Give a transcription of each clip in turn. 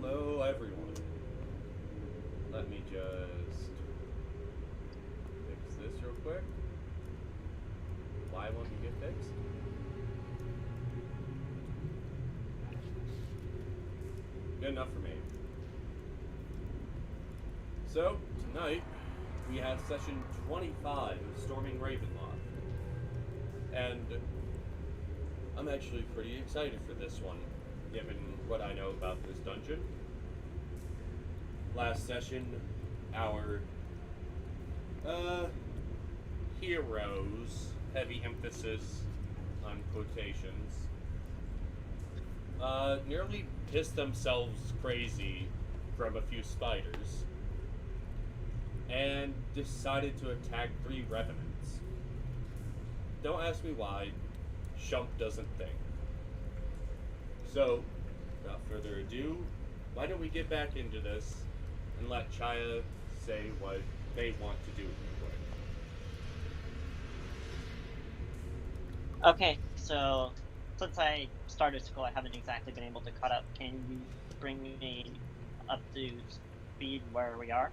Hello, everyone. Let me just fix this real quick. Why won't you get fixed? Good enough for me. So, tonight, we have session 25 of Storming Ravenloft. And I'm actually pretty excited for this one, given what I know about this dungeon. Last session, our heroes, heavy emphasis on quotations, nearly pissed themselves crazy from a few spiders and decided to attack 3 revenants. Don't ask me why. Shump doesn't think. So, without further ado, why don't we get back into this and let Chaya say what they want to do real quick. Okay, so since I started school, I haven't exactly been able to cut up. Can you bring me up to speed where we are?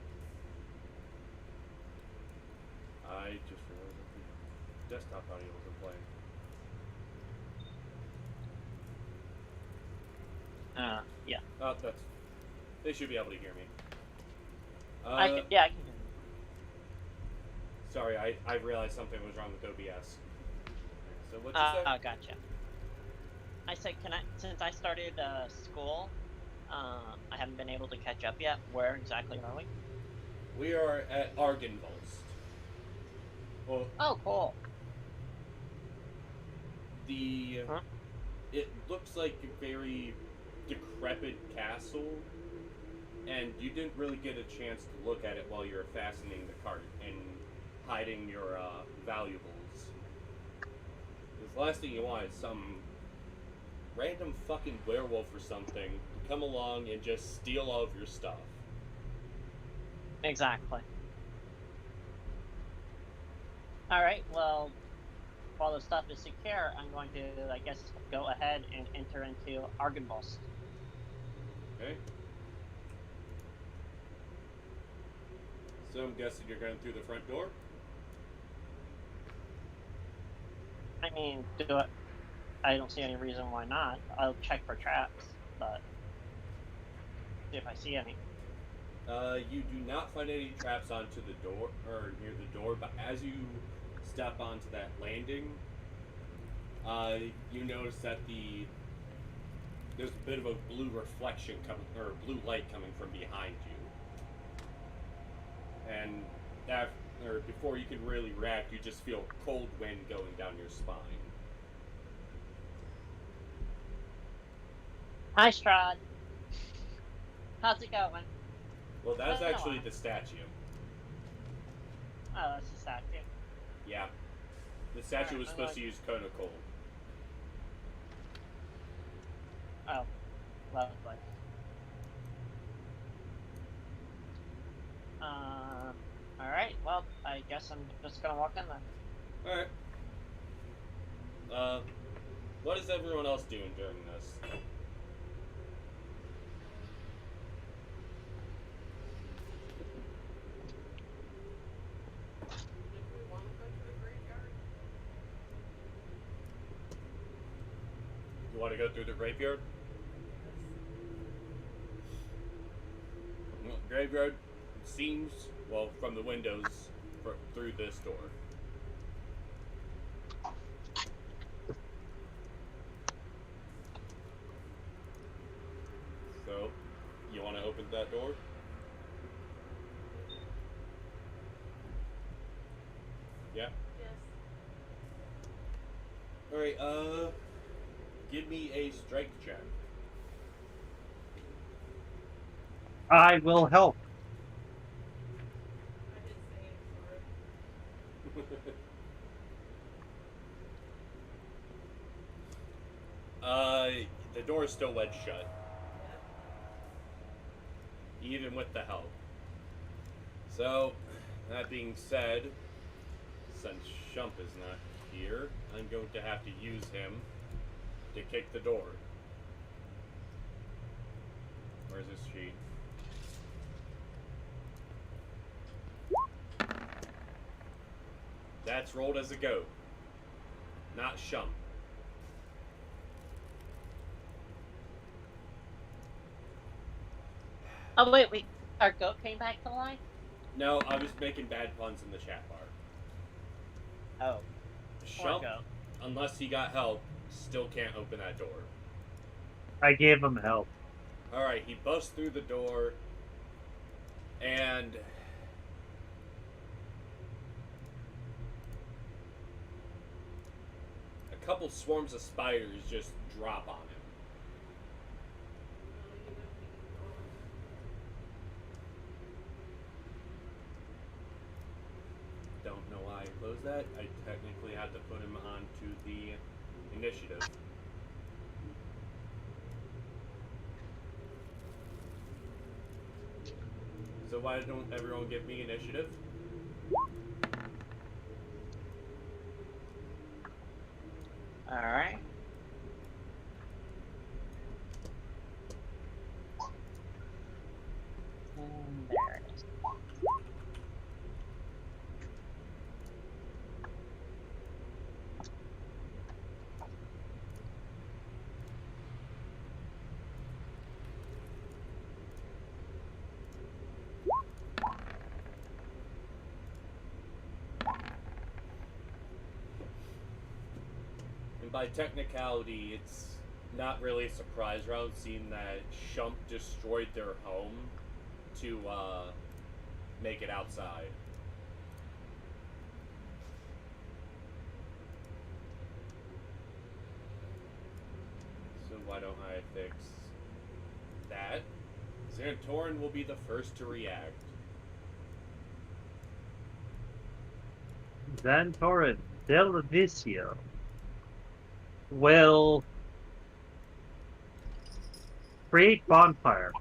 I just realized that the desktop audio wasn't playing. Yeah. Oh, they should be able to hear me. I can hear you. Sorry, I realized something was wrong with OBS. So what'd you say? Gotcha. I said, since I started school, I haven't been able to catch up yet. Where exactly are we? We are at Argynvolst. Well, Oh, cool. It looks like a very decrepit castle, and you didn't really get a chance to look at it while you were fastening the cart and hiding your valuables. Because the last thing you want is some random fucking werewolf or something to come along and just steal all of your stuff. Exactly. Alright, well, while the stuff is secure, I'm going to, I guess, go ahead and enter into Argynvolst. Okay. So I'm guessing you're going through the front door? I mean, I don't see any reason why not. I'll check for traps, but see if I see any. You do not find any traps onto the door, or near the door, but as you step onto that landing, you notice that there's a bit of a blue reflection coming, or blue light coming from behind you. And before you can really react, you just feel cold wind going down your spine. Hi, Strahd. How's it going? Well, that's actually the statue. Oh, that's the statue. Yeah. The statue was supposed to use Cone of Cold. Oh, lovely. Alright, well, I guess I'm just gonna walk in then. Alright. What is everyone else doing during this? You want to go through the graveyard? Well, graveyard seems, well, from the windows through this door. So, you want to open that door? Yeah? Yes. Alright, give me a strength check. I will help. I did say it for The door is still wedged shut. Even with the help. So, that being said, since Shump is not here, I'm going to have to use him to kick the door. Where's this sheet? That's rolled as a go, not Shump. Oh wait, our goat came back to life? No, I was making bad puns in the chat bar. Oh, poor Shump, goat. unless he got help, still can't open that door. I gave him help. Alright, he busts through the door, and a couple swarms of spiders just drop on him. Don't know why I closed that. I technically had to put him onto the initiative. So why don't everyone give me initiative? Alright. And there it is. And by technicality, it's not really a surprise round, seeing that Shump destroyed their home to make it outside. So why don't I fix that? Xantorin will be the first to react. Xantorin Delvicio will create bonfire.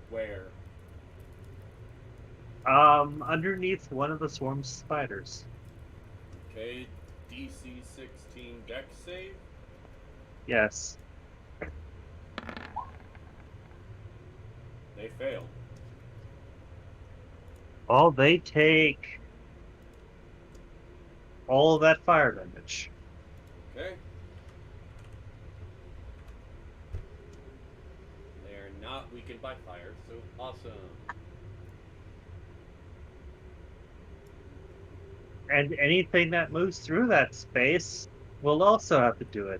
Where? Underneath one of the swarm spiders. Okay, DC 16 dex save. Yes. They fail. Oh, they take all of that fire damage. Okay. They are not weakened by fire, so awesome. And anything that moves through that space will also have to do it.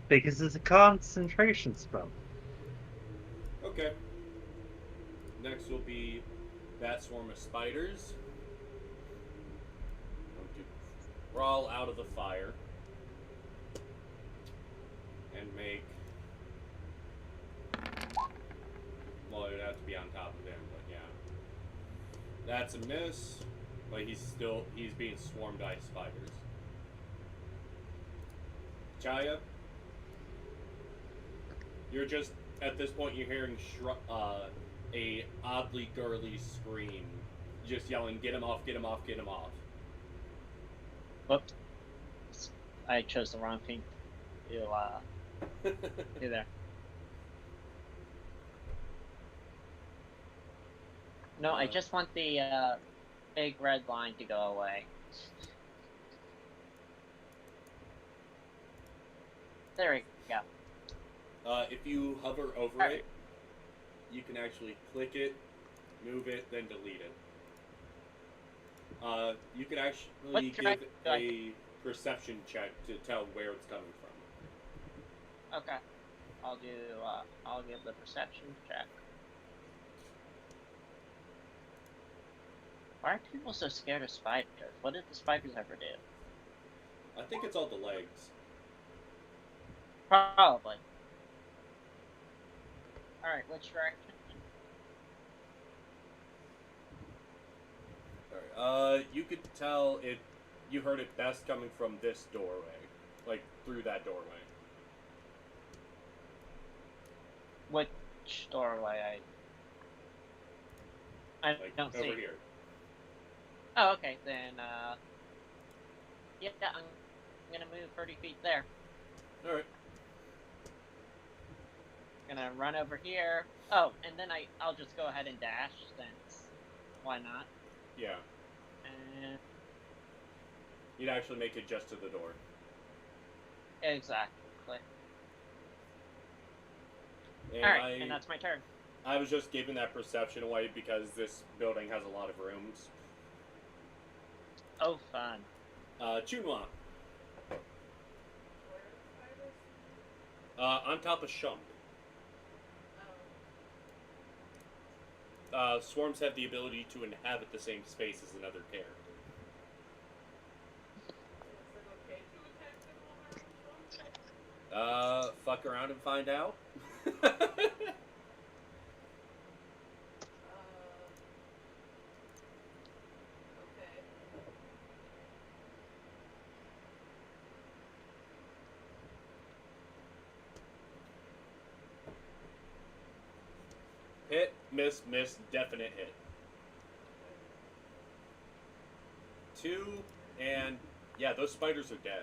Because it's a concentration spell. Okay. Next will be that swarm of spiders. Going to crawl out of the fire and make. Well, it would have to be on top of him, but yeah. That's a miss, but he's being swarmed by spiders. Chaya, you're just, at this point, you're hearing a oddly girly scream, just yelling, "Get him off, get him off, get him off." Whoops. I chose the wrong thing to do there. No, I just want the big red line to go away. There we go. If you hover over it, you can actually click it, move it, then delete it. You can actually give a perception check to tell where it's coming from. Okay. I'll give the perception check. Why are people so scared of spiders? What did the spiders ever do? I think it's all the legs. Probably. Alright, which direction? Alright, you could tell it. You heard it best coming from this doorway, like through that doorway. Which doorway? I Like don't see. over here. Oh, okay, then, yeah, I'm I'm gonna move 30 feet there. Alright. I'm gonna run over here. Oh, and then I'll just go ahead and dash, since why not? Yeah. And You'd actually make it just to the door. exactly. And Alright, and that's my turn. I was just giving that perception away because this building has a lot of rooms. Oh, fun. Chunwa. On top of Shump. Swarms have the ability to inhabit the same space as another character. Fuck around and find out. Hit, miss, miss, definite hit. 2, and yeah, those spiders are dead.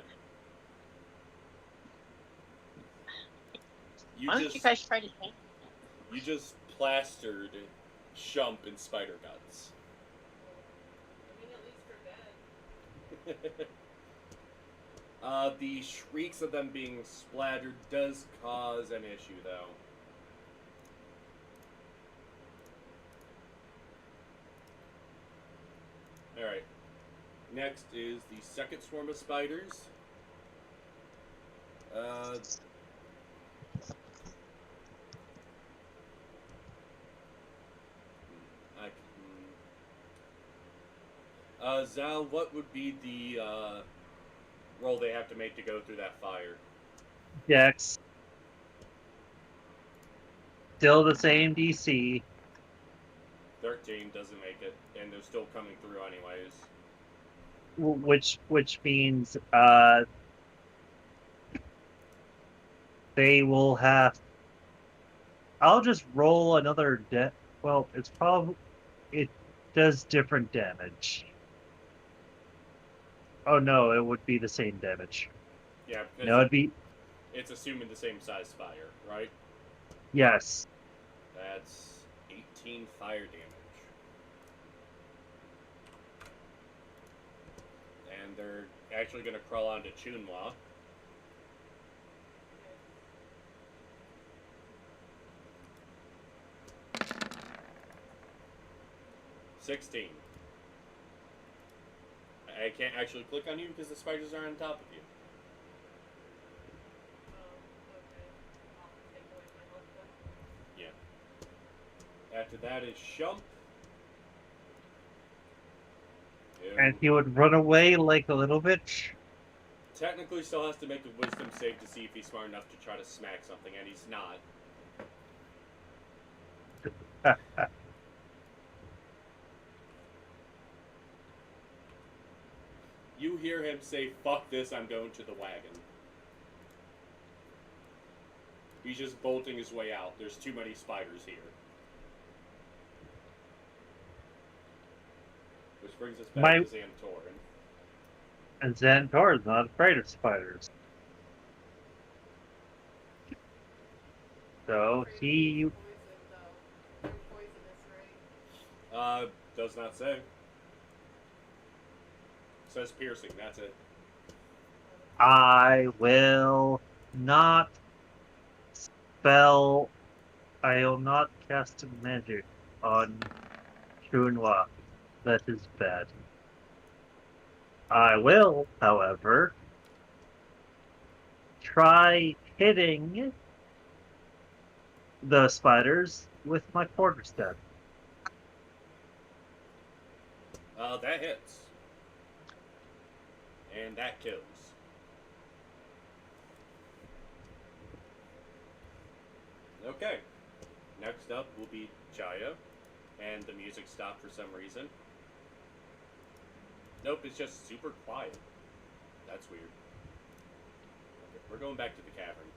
Why don't you guys try to hit? You just plastered Shump and spider guts. I mean, at least they're dead. The shrieks of them being splattered does cause an issue, though. Alright. Next is the second swarm of spiders. Zal, what would be the roll they have to make to go through that fire? Dex. Still the same DC. 13 doesn't make it, and they're still coming through anyways. Which means they will have. I'll just roll another well, it does different damage. Oh no, it would be the same damage. Yeah, because No, it'd be. It's assuming the same size fire, right? Yes. That's 18 fire damage. And they're actually going to crawl onto Chunwa. $16. I can't actually click on you because the spiders are on top of you. Yeah. After that is Shump. And he would run away like a little bitch. Technically still has to make a wisdom save to see if he's smart enough to try to smack something, and he's not. You hear him say, "Fuck this, I'm going to the wagon." He's just bolting his way out. There's too many spiders here. Which brings us back to Xantorin. And Xantorin's not afraid of spiders. So he... Does not say. Says piercing, that's it. I will not cast a magic on Chunwa. That is bad. I will, however, try hitting the spiders with my quarterstaff. That hits. And that kills. Okay. Next up will be Jaya. And the music stopped for some reason. Nope, it's just super quiet. That's weird. Okay, we're going back to the cavern.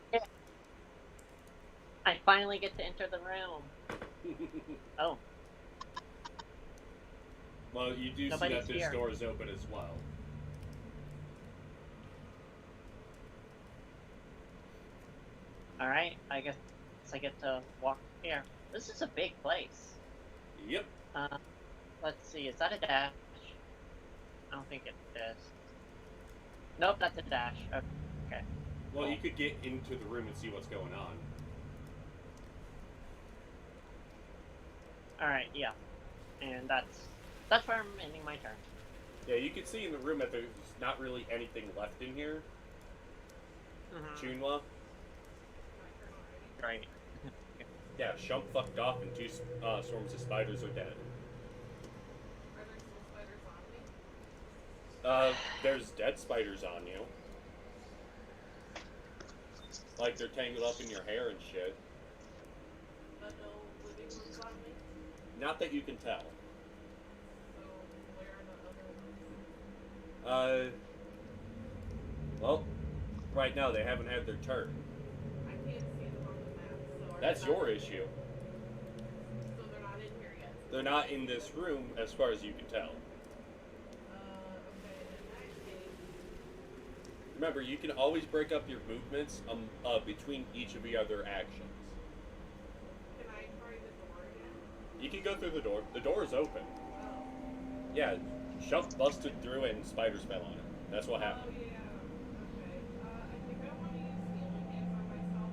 I finally get to enter the room. Oh. Well, you do Nobody's see that this here. door is open as well. Alright, I guess I get to walk here. This is a big place. Yep. Let's see, is that a dash? I don't think it is. Nope, that's a dash. Okay. Well, Cool. you could get into the room and see what's going on. Alright, yeah. And that's where I'm ending my turn. Yeah, you can see in the room that there's not really anything left in here. Mm-hmm. Chunwa. Right. Yeah, Shump fucked off and two swarms of spiders are dead. Are there still spiders on me? There's dead spiders on you. Like they're tangled up in your hair and shit. But no living ones on me? Not that you can tell. So, where are the other ones? Well, right now they haven't had their turn. I can't see them on the map, so... That's your issue. So they're not in here yet? They're not in this room as far as you can tell. Okay, in that case... Remember, you can always break up your movements between each of the other actions. Can I try the door again? You can go through the door. The door is open. Oh. Yeah, Shump busted through and spiders fell on it. That's what happened. Oh, yeah. Okay. I think I want to use healing hands on myself.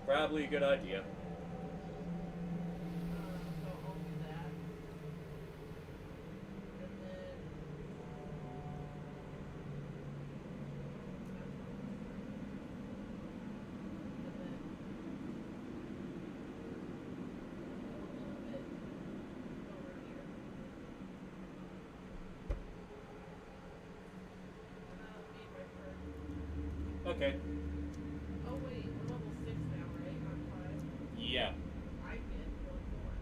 Probably a good idea. So I'll do that. And then... Okay. Oh wait, we're level 6 now, right? Not 5? Yeah. I get one more.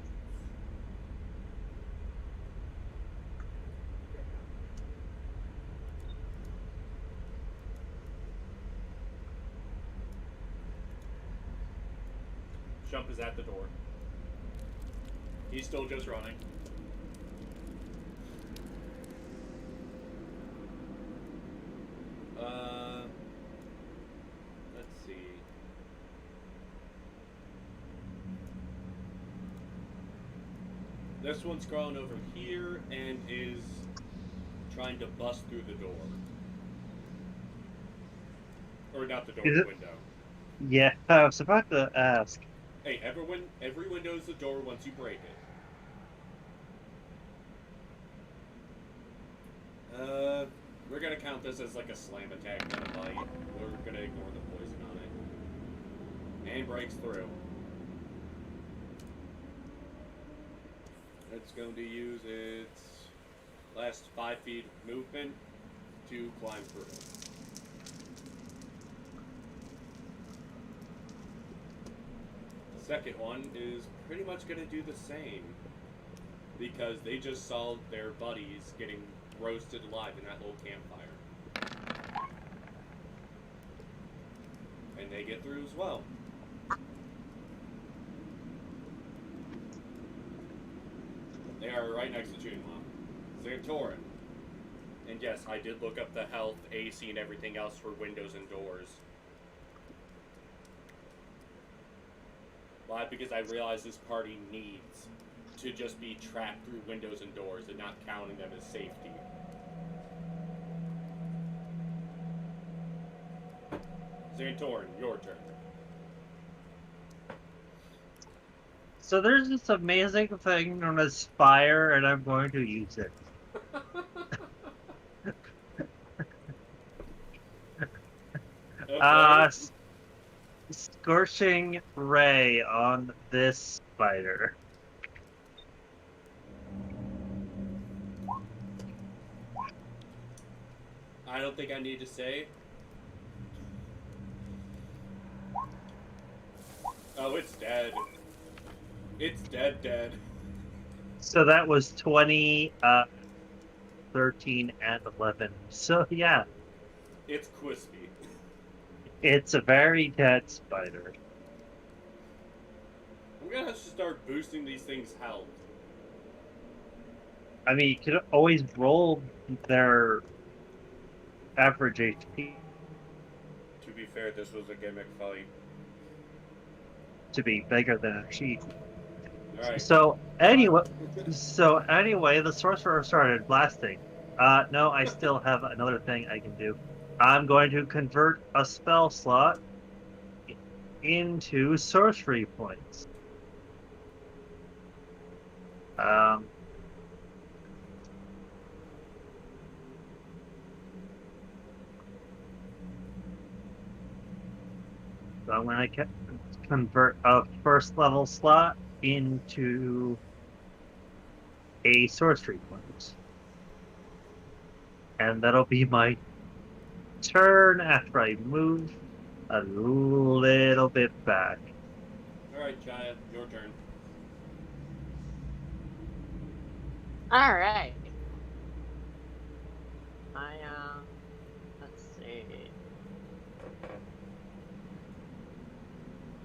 Shump is at the door. He's still just running. Let's see. This one's crawling over here and is trying to bust through the door. Or not the door, Is the it- window. Yeah, I was about to ask. Hey, every window is a door once you break it. We're gonna count this as like a slam attack, not a bite. We're gonna ignore the poison on it. And breaks through. It's going to use its last 5 feet of movement to climb through. The second one is pretty much going to do the same because they just saw their buddies getting roasted alive in that little campfire. And they get through as well. They are right next to Junma. Santorin. And yes, I did look up the health, AC, and everything else for windows and doors. Why? Because I realize this party needs to just be trapped through windows and doors and not counting them as safety. Santorin, your turn. So there's this amazing thing known as fire, and I'm going to use it. Okay. Scorching ray on this spider. I don't think I need to say. Oh, it's dead. It's dead. So that was 20, 13, and 11. So yeah, It's crispy. it's a very dead spider. I'm gonna have to start boosting these things' health. I mean, you could always roll their average HP. To be fair, this was a gimmick fight. To be bigger than a sheep. Alright. So anyway, the sorcerer started blasting. No, I still have another thing I can do. I'm going to convert a spell slot into sorcery points. So I'm going to convert a first level slot into a sorcery point. And that'll be my turn after I move a little bit back. Alright, Jaya, your turn. Alright. Let's see.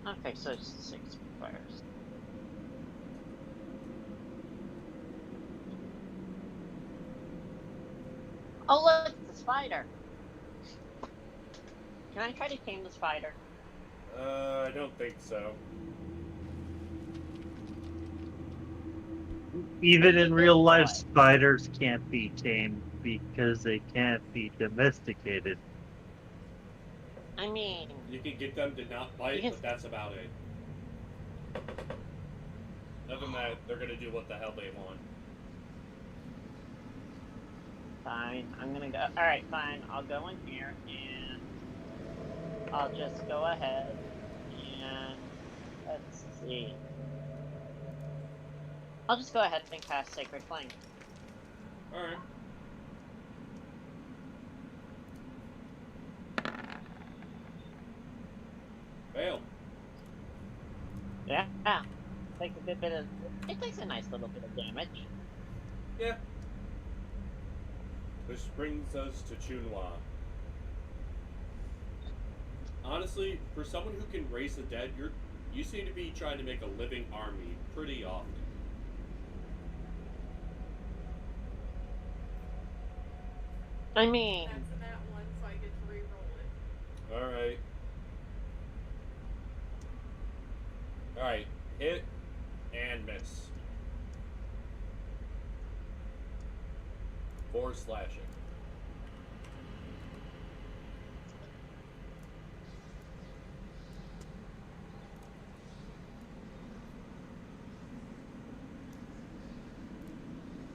Okay, so it's 6 first. Oh look, it's a spider! Can I try to tame the spider? I don't think so. Even in real life, spiders can't be tamed because they can't be domesticated. I mean... You can get them to not bite, but that's about it. Other than that, they're gonna do what the hell they want. Fine, I'm gonna go... Alright, fine, I'll go in here and... I'll just go ahead and... Let's see... I'll just go ahead and cast Sacred Flame. Alright. Fail. Yeah. Takes a good bit of... It takes a nice little bit of damage. Yeah. Which brings us to Chunhua. Honestly, for someone who can raise the dead, you seem to be trying to make a living army pretty often. I mean... That's a nat one, so I get to re-roll it. Alright. Alright. Hit and miss. 4 slashing.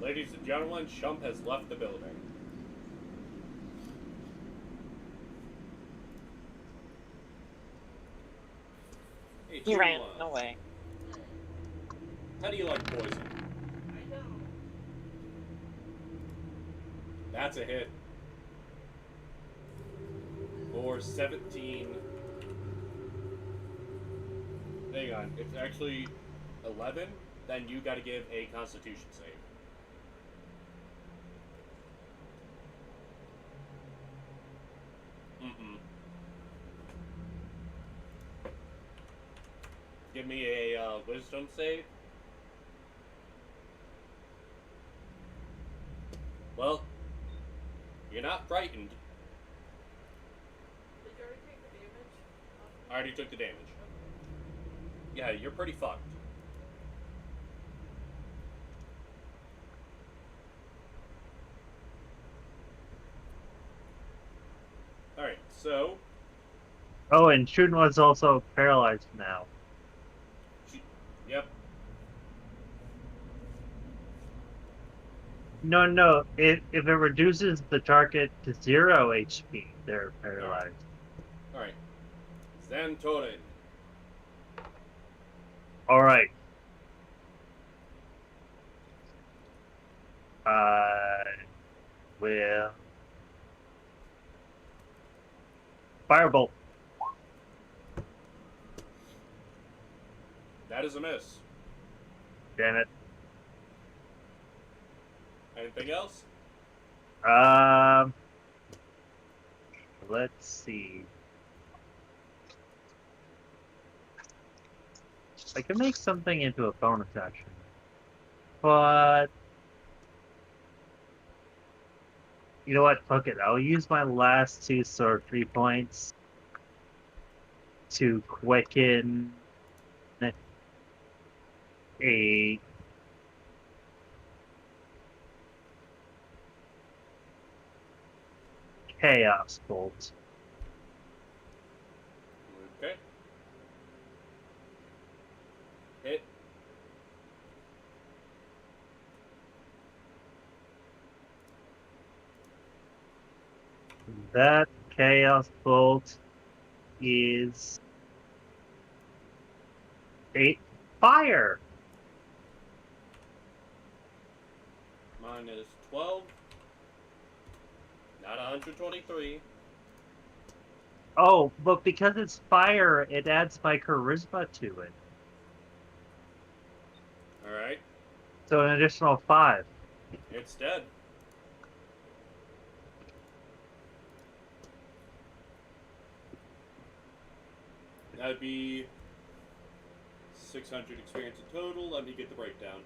Ladies and gentlemen, Shump has left the building. Hey, He ran Chunhua, away. how do you like poison? I don't. That's a hit. For 17. Hang on, it's actually 11. Then you got to give a Constitution save. Give me a Wisdom save. Well, you're not frightened. Did you already take the damage? I already took the damage. Yeah, you're pretty fucked. Alright, so... Oh, and Chunhua is also paralyzed now. Yep. No. If it reduces the target to 0 HP, they're paralyzed. Alright. Xantorin. Alright. Well... Firebolt. That is a miss. Damn it. Anything else? Let's see. I can make something into a bonus action. But... You know what? Fuck it. I'll use my last 2 sorcery points to quicken a Chaos Bolt. Okay. Hit. That Chaos Bolt is 8 fire. Mine is 12. Not 123. Oh, but because it's fire, it adds my charisma to it. Alright. So an additional 5. It's dead. That'd be 600 experience in total. Let me get the breakdown.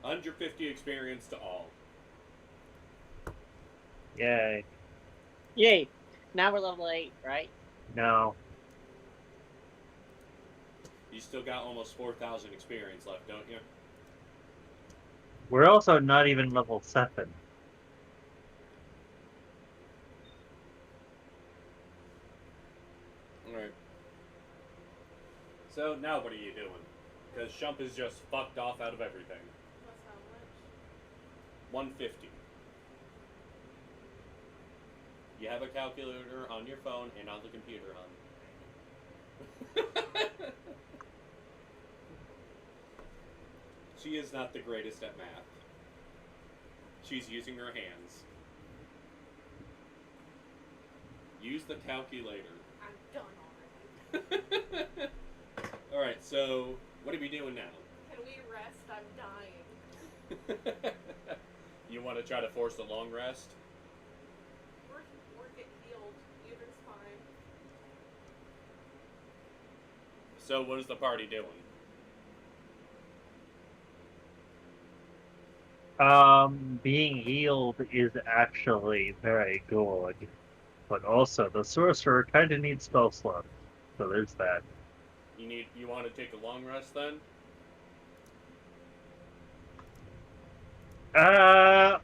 Under 50 experience to all. Yay. Yay! Now we're level 8, right? No. You still got almost 4,000 experience left, don't you? We're also not even level 7. Alright. So, now what are you doing? Because Shump is just fucked off out of everything. That's how much? 150. You have a calculator on your phone and on the computer, hon. She is not the greatest at math. She's using her hands. Use the calculator. I'm done already. Alright, so what are we doing now? Can we rest? I'm dying. You want to try to force a long rest? Or get healed. Either's fine. So what is the party doing? Being healed is actually very good. But also, the sorcerer kind of needs spell slot. So there's that. You want to take a long rest then? Yeah,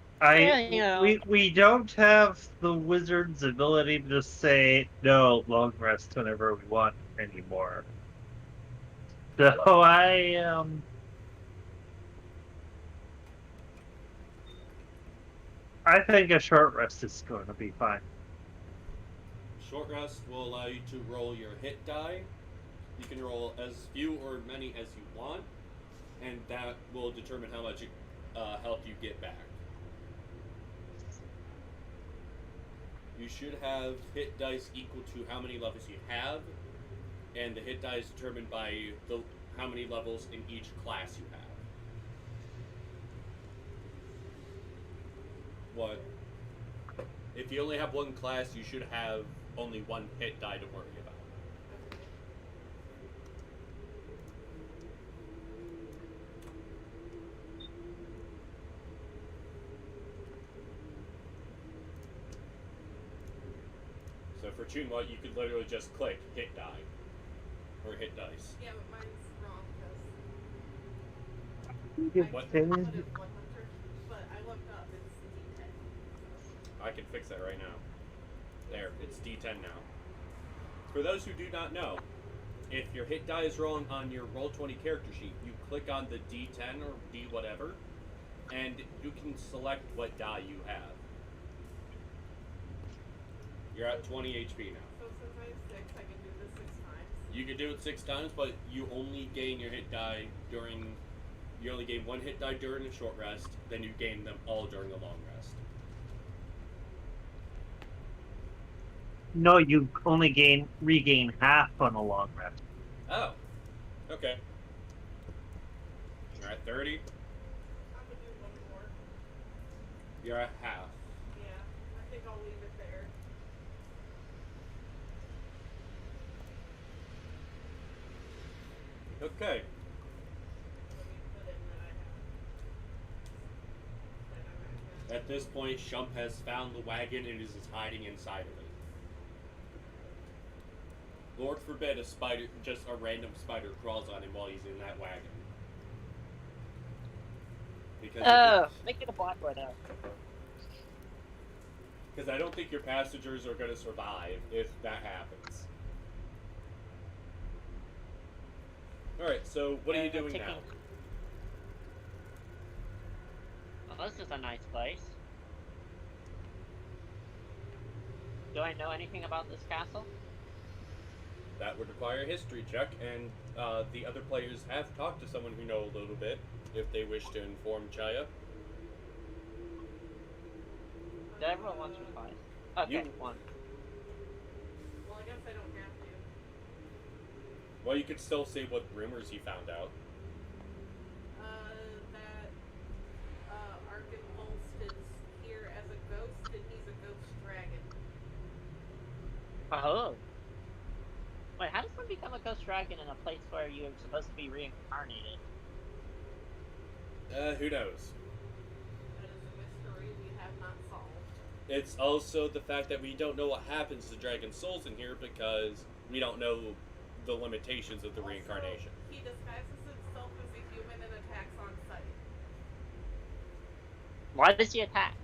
you know. We don't have the wizard's ability to just say no long rest whenever we want anymore. So I think a short rest is going to be fine. Short rest will allow you to roll your hit die. You can roll as few or many as you want, and that will determine how much health you get back. You should have hit dice equal to how many levels you have, and the hit die is determined by how many levels in each class you have. What? If you only have one class, you should have only one hit die to worry about. So for Chunwa, you could literally just click hit die or hit dice. Yeah, but mine's wrong because What? I put it 100, but I looked up. It's D10. I can fix that right now. There, it's D10 now. For those who do not know, if your hit die is wrong on your Roll20 character sheet, you click on the D10 or D whatever, and you can select what die you have. You're at 20 HP now. So since I have 6, I can do this 6 times. You can do it 6 times, but you only gain your hit die during... You only gain 1 hit die during a short rest, then you gain them all during a long rest. No, you only regain half on a long rest. Oh. Okay. You're at 30. I'm gonna do one more. You're at half. Yeah, I think I'll leave it there. Okay. Let me put in that I have. At this point, Shump has found the wagon and is hiding inside of it. Lord forbid a spider, just a random spider, crawls on him while he's in that wagon. Because make it a black widow. Because I don't think your passengers are going to survive if that happens. Alright, so what are you doing now? Well, this is a nice place. Do I know anything about this castle? That would require a history check, and the other players have talked to someone who know a little bit, if they wish to inform Chaya. Did everyone once or twice? Okay, one. Well, I guess I don't have to. Well, you could still say what rumors you found out. That Argynvolst is here as a ghost, and he's a ghost dragon. Oh. Wait, how does one become a ghost dragon in a place where you're supposed to be reincarnated? Who knows? That is a mystery we have not solved. It's also the fact that we don't know what happens to dragon souls in here because we don't know the limitations of the Also, reincarnation. He disguises himself as a human and attacks on sight. Why does he attack?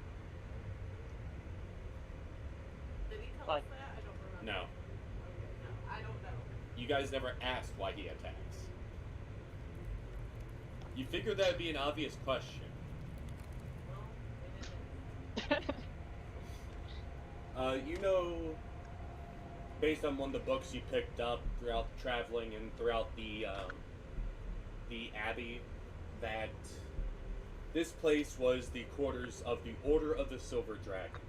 Did he tell us that? I don't remember. No. Okay, no, I don't know. You guys never asked why he attacks. You figured that would be an obvious question. Well, it isn't. You know, based on one of the books you picked up throughout traveling and throughout the Abbey, that this place was the quarters of the Order of the Silver Dragon.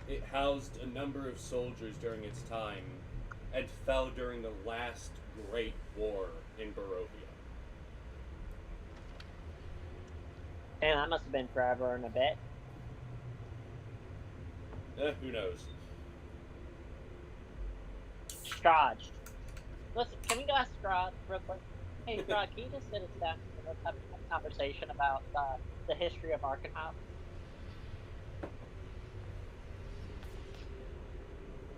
It housed a number of soldiers during its time and fell during the last Great War in Barovia. And that must have been forever and a bit. Who knows? Strahd. Listen, can we go ask Strahd real quick? Hey, Strahd, can you just sit us down and have a conversation about the history of Argynvolst?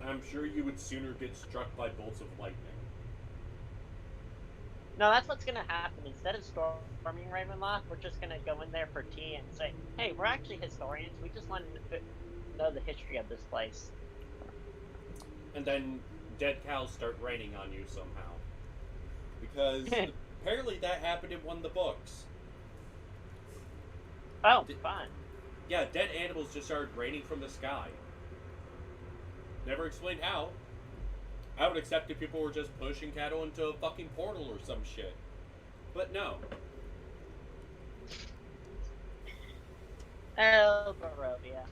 I'm sure you would sooner get struck by bolts of lightning. No, that's what's gonna happen. Instead of storming Ravenloft, we're just gonna go in there for tea and say, hey, we're actually historians. We just wanted to know the history of this place. And then dead cows start raining on you somehow. Because apparently that happened in one of the books. Oh, fun. Yeah, dead animals just started raining from the sky. Never explained how. I would accept if people were just pushing cattle into a fucking portal or some shit. But no. Oh, Barovia.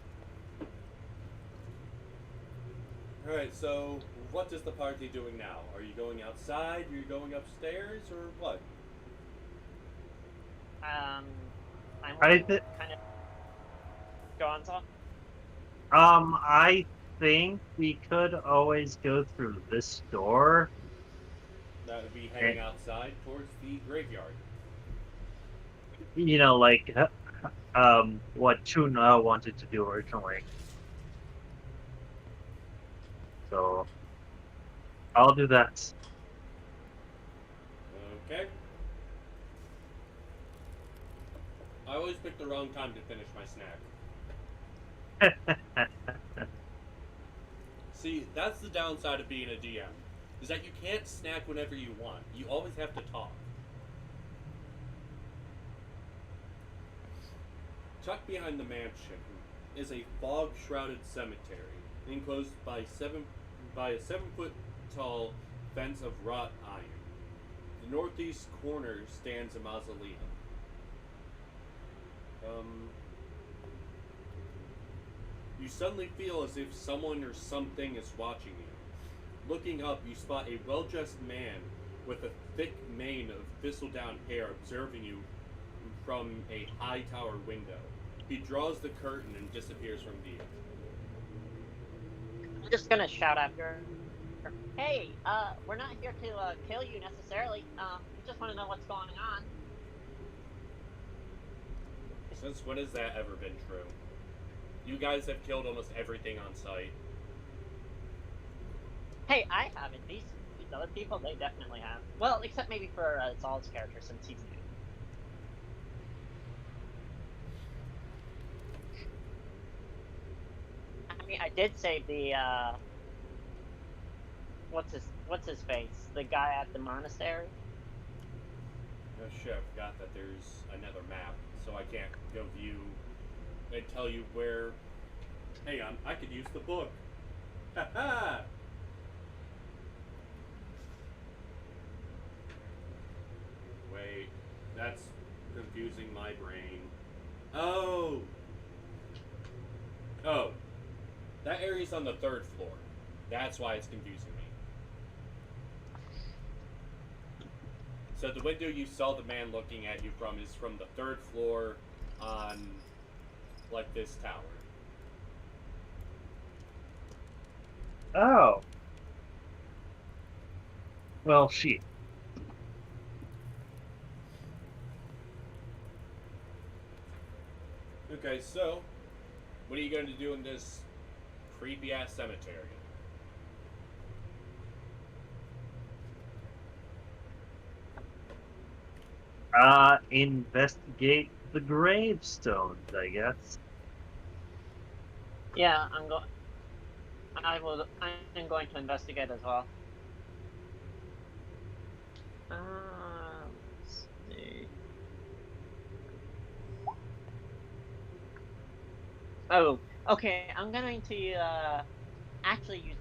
Alright, so what is the party doing now? Are you going outside? Are you going upstairs? Or what? I'm I kind of... Go on, Saul. I think we could always go through this door. That would be heading outside towards the graveyard. You know, like what Chuna wanted to do originally. So I'll do that. Okay. I always pick the wrong time to finish my snack. See, that's the downside of being a DM, is that you can't snack whenever you want. You always have to talk. Tucked behind the mansion is a fog-shrouded cemetery, enclosed by a 7-foot-tall fence of wrought iron. The northeast corner stands a mausoleum. You suddenly feel as if someone or something is watching you. Looking up, you spot a well-dressed man with a thick mane of thistledown hair observing you from a high tower window. He draws the curtain and disappears from view. I'm just gonna shout after her. Hey, we're not here to kill you necessarily. We just want to know what's going on. Since when has that ever been true? You guys have killed almost everything on site. Hey, I haven't. These other people, they definitely have. Well, except maybe for Zal's character, since he's new. I mean, I did save the what's his face? The guy at the monastery. Oh shit, I forgot that there's another map, so I can't go view and tell you where. Hang on, I could use the book. Haha! Wait, that's confusing my brain. Oh! Oh. That area's on the 3rd floor. That's why it's confusing me. So the window you saw the man looking at you from is from the 3rd floor on, like, this tower. Oh. Well, shit. Okay, so, what are you going to do in this creepy-ass cemetery? Investigate the gravestones, I guess. Yeah, I'm going to investigate as well. Let's see. Oh, okay. I'm going to actually use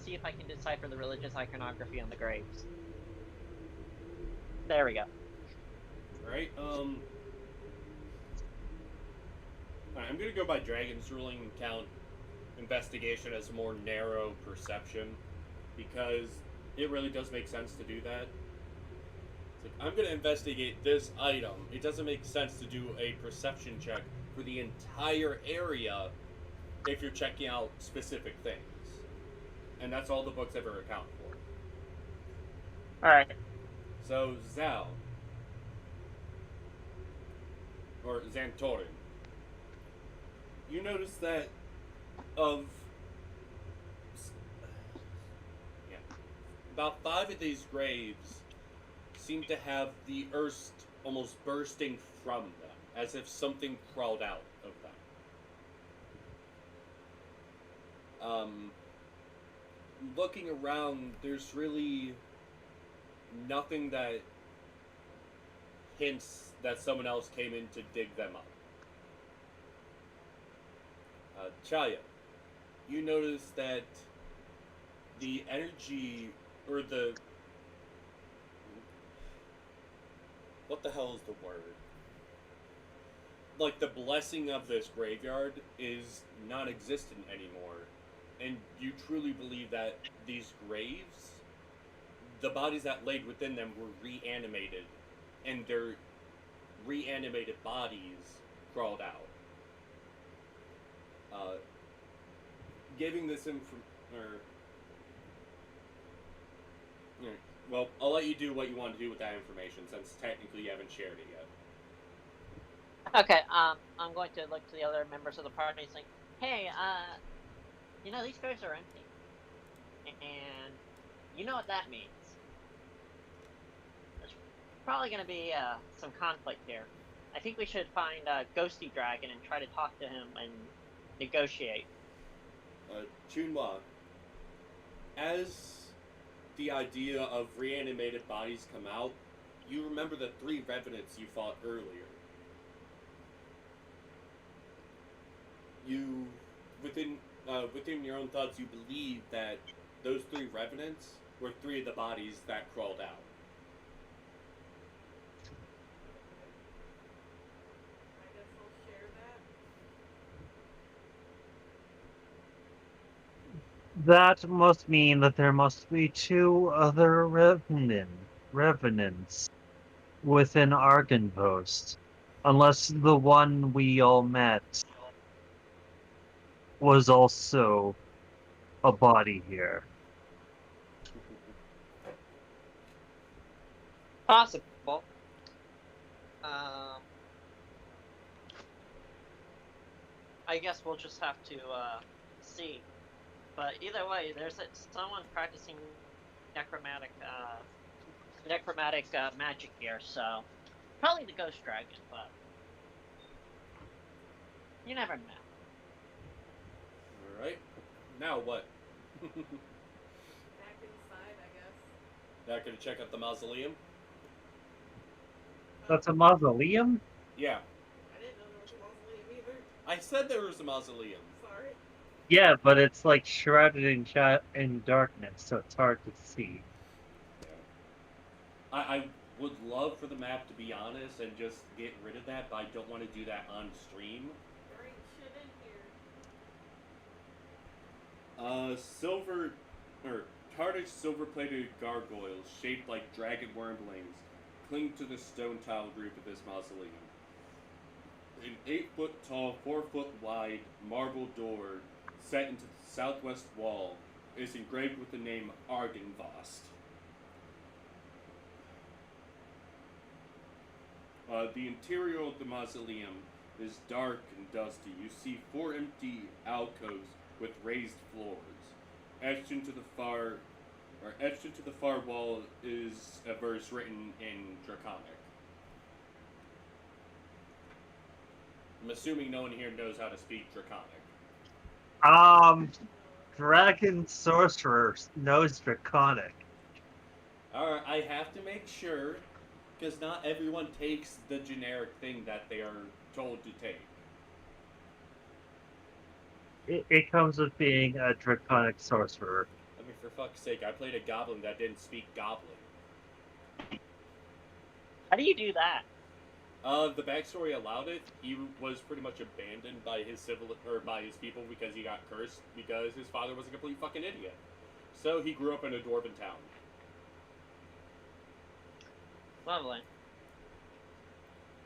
see if I can decipher the religious iconography on the graves. There we go. Alright, I'm gonna go by Dragon's ruling and count investigation as a more narrow perception, because it really does make sense to do that. It's like, I'm gonna investigate this item. It doesn't make sense to do a perception check for the entire area if you're checking out specific things. And that's all the books ever account for. Alright. So, Zal. Or Xantorin. You notice that of... Yeah. About 5 of these graves seem to have the earth almost bursting from them, as if something crawled out of them. Looking around, there's really nothing that hints that someone else came in to dig them up. Chaya, you notice that the energy, or the... What the hell is the word? Like, the blessing of this graveyard is non-existent anymore. And you truly believe that these graves, the bodies that laid within them were reanimated, and their reanimated bodies crawled out. Giving this well, I'll let you do what you want to do with that information, since technically you haven't shared it yet. Okay, I'm going to look to the other members of the party and say, hey, these graves are empty. And you know what that means. There's probably going to be some conflict here. I think we should find Ghosty Dragon and try to talk to him and negotiate. Chunwa, as the idea of reanimated bodies come out, you remember the 3 revenants you fought earlier. You, within your own thoughts, you believe that those 3 revenants were 3 of the bodies that crawled out. I guess I'll share that. That must mean that there must be 2 other revenants within Argynvolst, unless the one we all met was also a body here. Possible. I guess we'll just have to see. But either way, there's someone practicing necromantic magic here, so probably the ghost dragon, but you never know. Alright. Now what? Back inside, I guess. Not gonna check out the mausoleum? That's a mausoleum? Yeah. I didn't know there was a mausoleum either. I said there was a mausoleum. Sorry. Yeah, but it's like shrouded in darkness, so it's hard to see. Yeah. I would love for the map to be honest and just get rid of that, but I don't want to do that on stream. There ain't shit in here. Silver or tarnished silver-plated gargoyles shaped like dragon wyrmlings cling to the stone tile roof of this mausoleum. An 8-foot tall, 4-foot wide marble door set into the southwest wall is engraved with the name Argynvolst. The interior of the mausoleum is dark and dusty. You see 4 empty alcoves with raised floors. Etched into the far wall is a verse written in Draconic. I'm assuming no one here knows how to speak Draconic. Dragon sorcerer knows Draconic. Alright, I have to make sure, because not everyone takes the generic thing that they are told to take. It comes with being a Draconic sorcerer. I mean, for fuck's sake, I played a goblin that didn't speak goblin. How do you do that? The backstory allowed it. He was pretty much abandoned by his by his people because he got cursed because his father was a complete fucking idiot. So he grew up in a dwarven town. Lovely.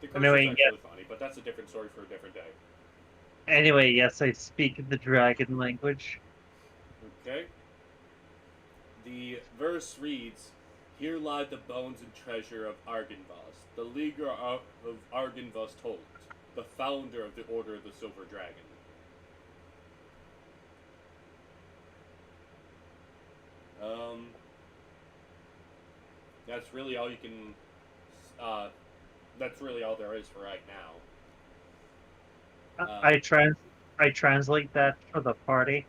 The curse Anyway, is actually funny, but that's a different story for a different day. Anyway, yes, I speak the dragon language. Okay. The verse reads, "Here lie the bones and treasure of Argynvolst, the leader of Argynvolst Holt, the founder of the Order of the Silver Dragon." That's really all you can. That's really all there is for right now. I translate that for the party.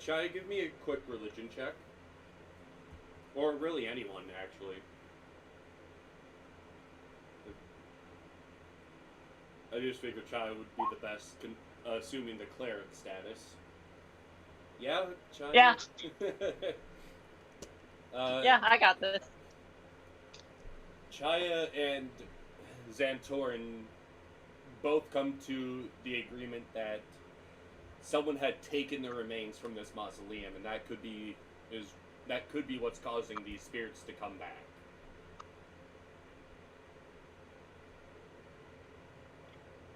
Chai, give me a quick religion check. Or really anyone, actually. I just figured Chai would be the best, assuming the cleric status. Yeah, Chai? Yeah. Yeah, I got this. Chaya and Xantorin both come to the agreement that someone had taken the remains from this mausoleum, and that could be what's causing these spirits to come back.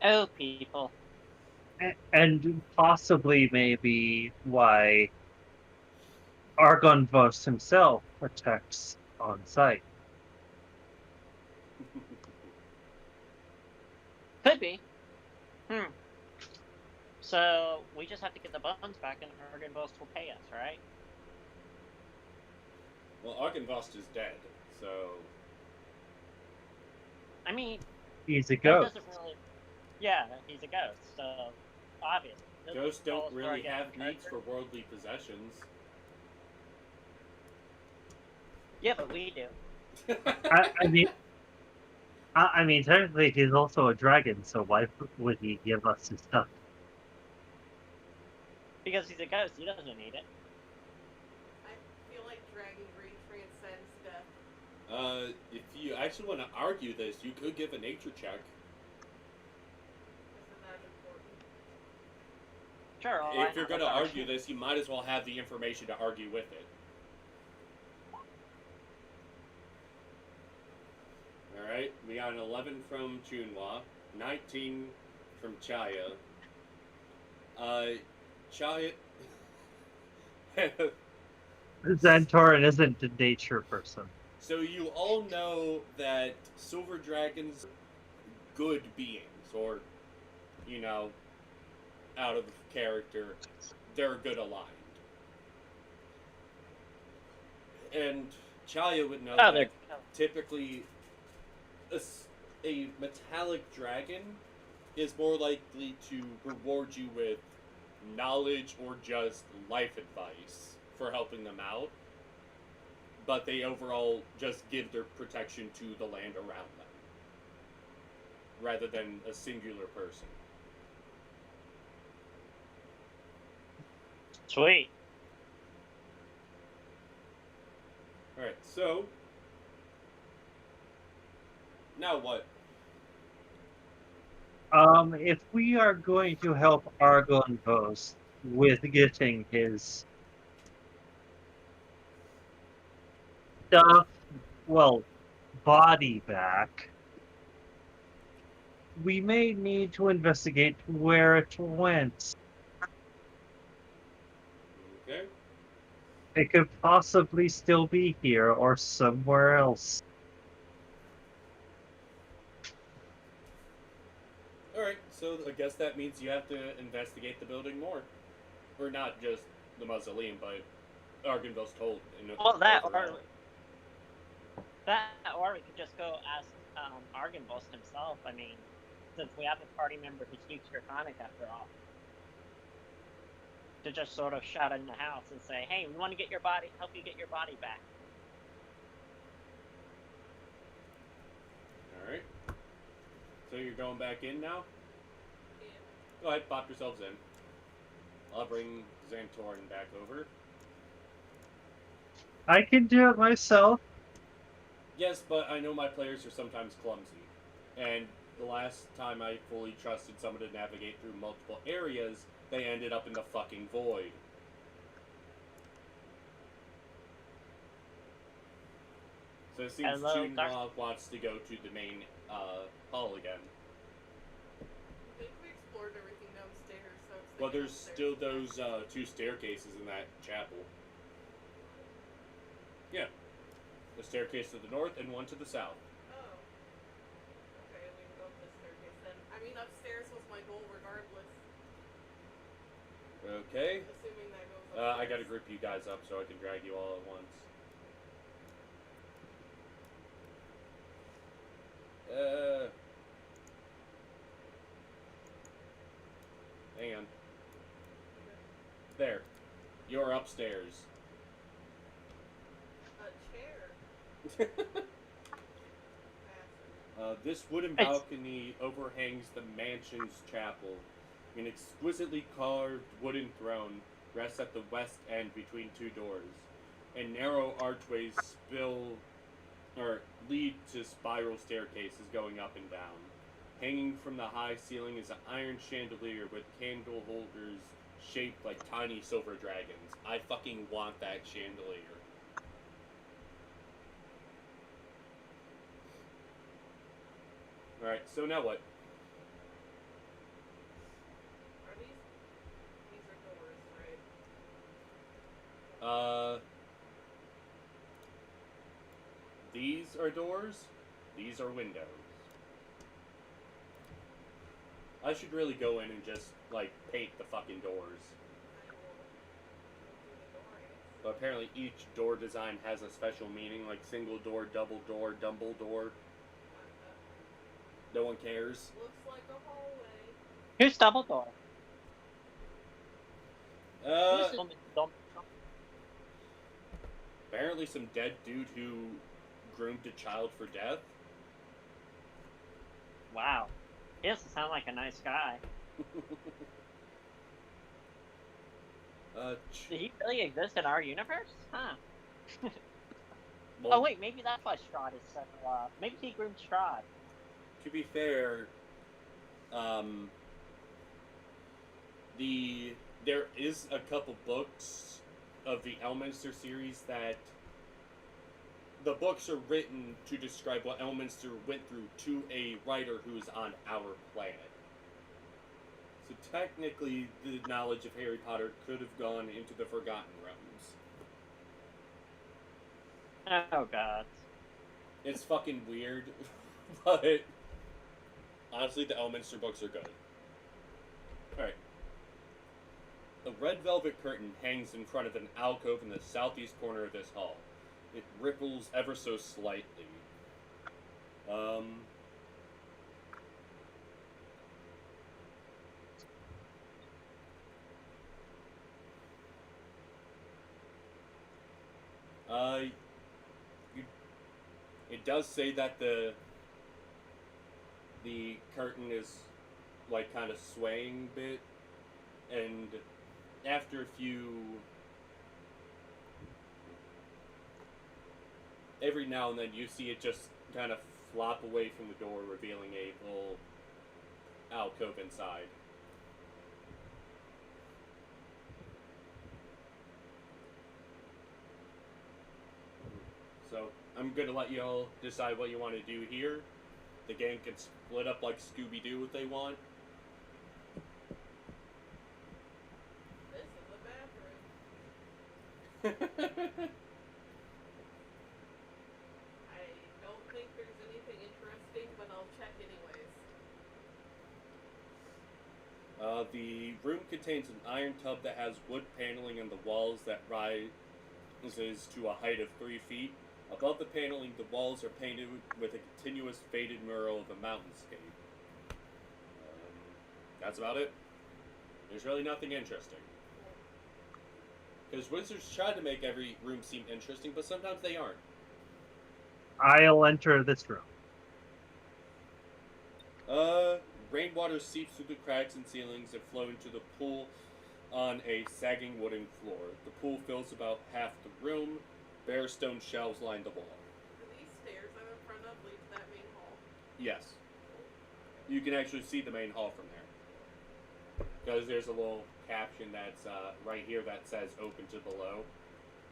Oh, people. And possibly maybe why Argynvolst himself protects on site. Could be. So, we just have to get the bones back and Argynvolst will pay us, right? Well, Argynvolst is dead, so... I mean... He's a that ghost. doesn't really... Yeah, he's a ghost, so... Obvious. Ghosts don't really Argynvolst have needs treasure. for worldly possessions. Yeah, but we do. I mean, technically he's also a dragon, so why would he give us his stuff? Because he's a ghost, he doesn't need it. I feel like dragon greed transcends death. If you actually want to argue this, you could give a nature check. Isn't that important? Sure, If you're going to argue this, you might as well have the information to argue with it. Alright, we got an 11 from Chunhua, 19 from Chaya. Chaya... Xantorin isn't a nature person. So you all know that silver dragons are good beings, or, you know, out of character, they're good aligned. And Chaya would know Oh, that they're typically a metallic dragon is more likely to reward you with knowledge or just life advice for helping them out, but they overall just give their protection to the land around them rather than a singular person. sweet. Alright, so now what? If we are going to help Argynvolst with getting his stuff, well, body back, we may need to investigate where it went. Okay. It could possibly still be here or somewhere else. Alright, so I guess that means you have to investigate the building more. Or not just the mausoleum, but Argynvolst told. Well, that overall. or we could just go ask Argynvolst himself. I mean, since we have a party member who speaks Draconic after all, to just sort of shout in the house and say, "Hey, we want to get your body, help you get your body back." Alright. So you're going back in now? Yeah. Go ahead, pop yourselves in. I'll bring Xantorin back over. I can do it myself. Yes, but I know my players are sometimes clumsy. And the last time I fully trusted someone to navigate through multiple areas, they ended up in the fucking void. So it seems Hello, Junhua wants to go to the main hall again. I think we explored everything downstairs, so it's Well, thinking there's upstairs. still those two staircases in that chapel. Yeah. The staircase to the north and one to the south. Oh. Okay, we can go up this staircase then. I mean, upstairs was my goal regardless. Okay. Assuming that goes upstairs. I gotta group you guys up so I can drag you all at once. Hang on. There. You're upstairs. A chair. This wooden balcony overhangs the mansion's chapel. An exquisitely carved wooden throne rests at the west end between two doors, and narrow archways lead to spiral staircases going up and down. Hanging from the high ceiling is an iron chandelier with candle holders shaped like tiny silver dragons. I fucking want that chandelier. Alright, so now what? Are these are doors, right? These are doors. These are windows. I should really go in and just, like, paint the fucking doors. I will do the door, I guess. But apparently each door design has a special meaning, like single door, double door, dumble door. No one cares. Looks like a hallway. Here's Dumbledore. Uh, Who's Dumbledore? apparently some dead dude who groomed a child for death. Wow. He doesn't sound like a nice guy. Did he really exist in our universe? Huh. Well, Oh wait, maybe that's why Strahd is so, maybe he groomed Strahd. to be fair, there is a couple books of the Elminster series that the books are written to describe what Elminster went through to a writer who is on our planet. So technically, the knowledge of Harry Potter could have gone into the Forgotten Realms. Oh god. It's fucking weird, but honestly, the Elminster books are good. Alright. A red velvet curtain hangs in front of an alcove in the southeast corner of this hall. It ripples ever so slightly. Um... It does say that the curtain is like kind of swaying a bit, and after a few, every now and then you see it just kind of flop away from the door, revealing a little alcove inside. So I'm gonna let y'all decide what you want to do here. The gang can split up like Scooby-Doo if they want. This is the bathroom. I don't think there's anything interesting, but I'll check anyways. The room contains an iron tub that has wood paneling on the walls that rises to a height of 3 feet. Above the paneling, the walls are painted with a continuous faded mural of a mountainscape. That's about it. There's really nothing interesting. Because wizards try to make every room seem interesting, but sometimes they aren't. I'll enter this room. Rainwater seeps through the cracks in ceilings and flow into the pool on a sagging wooden floor. The pool fills about half the room. Bare stone shelves line the wall. Are these stairs I'm in front of lead to that main hall? Yes. You can actually see the main hall from there. Because there's a little caption that's right here that says open to below.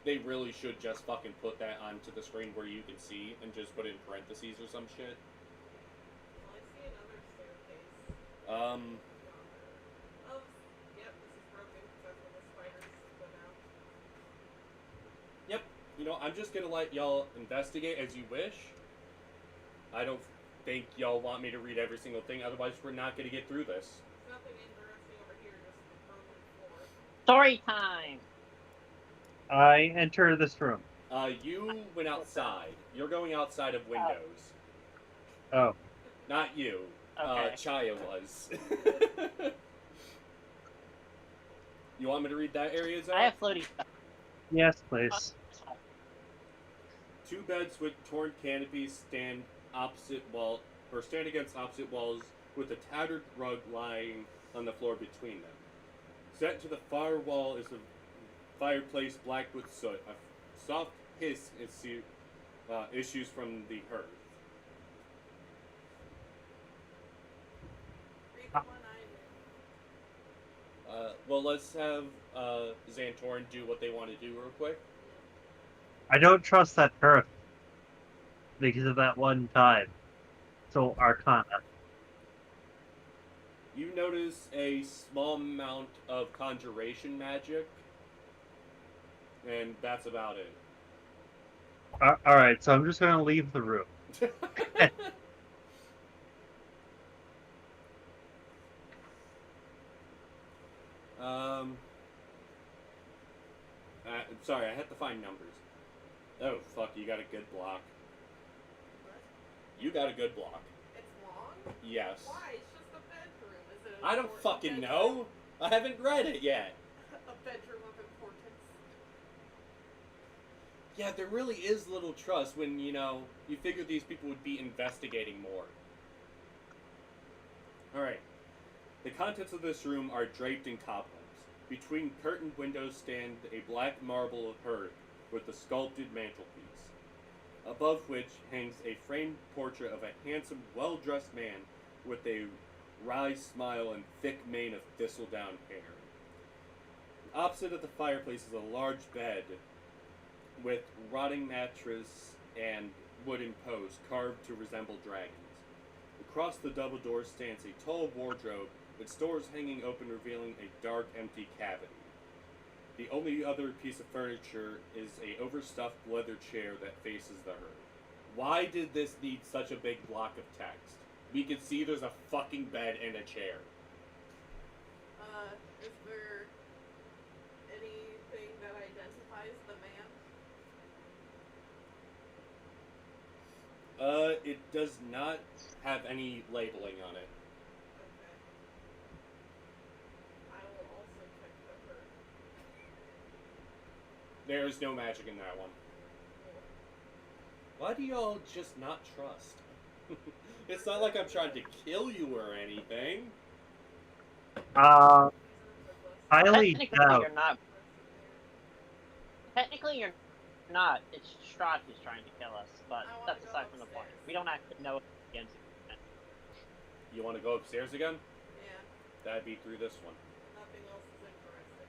They really should just fucking put that onto the screen where you can see and just put it in parentheses or some shit. Well, I see another staircase. Um, Oh, yep, this is broken because that's where the spiders go down. Yep. You know, I'm just gonna let y'all investigate as you wish. I don't think y'all want me to read every single thing, otherwise we're not gonna get through this. There's nothing interesting over here, just the broken floor. Story time. I enter this room. You went outside. You're going outside of windows. Oh. Not you. Okay. Chaya was. You want me to read that area, Zach? I have floaty stuff. Yes, please. 2 beds with torn canopies stand against opposite walls with a tattered rug lying on the floor between them. Set to the far wall is a fireplace black with soot. A soft hiss issues from the hearth. Read the one I knew. Well, let's have Xantorin do what they want to do real quick. I don't trust that earth because of that one time. So Arcana. You notice a small amount of conjuration magic, and that's about it. Alright, so I'm just gonna leave the room. Sorry, I had to find numbers. Oh, fuck, you got a good block. What? You got a good block. It's long? Yes. Why? It's just a bedroom. Is it I don't important fucking bedroom? know. I haven't read it yet. A bedroom of importance. Yeah, there really is little trust when, you figure these people would be investigating more. Alright. The contents of this room are draped in cobwebs. Between curtained windows stand a black marble hearth with a sculpted mantelpiece, above which hangs a framed portrait of a handsome, well-dressed man with a wry smile and thick mane of thistledown hair. Opposite of the fireplace is a large bed with rotting mattress and wooden posts carved to resemble dragons. Across the double door stands a tall wardrobe with doors hanging open, revealing a dark, empty cavity. The only other piece of furniture is a overstuffed leather chair that faces the hearth. Why did this need such a big block of text? We can see there's a fucking bed and a chair. Is there It does not have any labeling on it. Okay. I will also check the herd. There's no magic in that one. Why do y'all just not trust? It's not like I'm trying to kill you or anything. Highly Technically, doubt. you're not. Technically, you're not. It's Strahd who's trying to kill us, but I wanna that's go aside from the point. upstairs. We don't actually know against it. You want to go upstairs again? Yeah. That'd be through this one. Nothing else is interesting.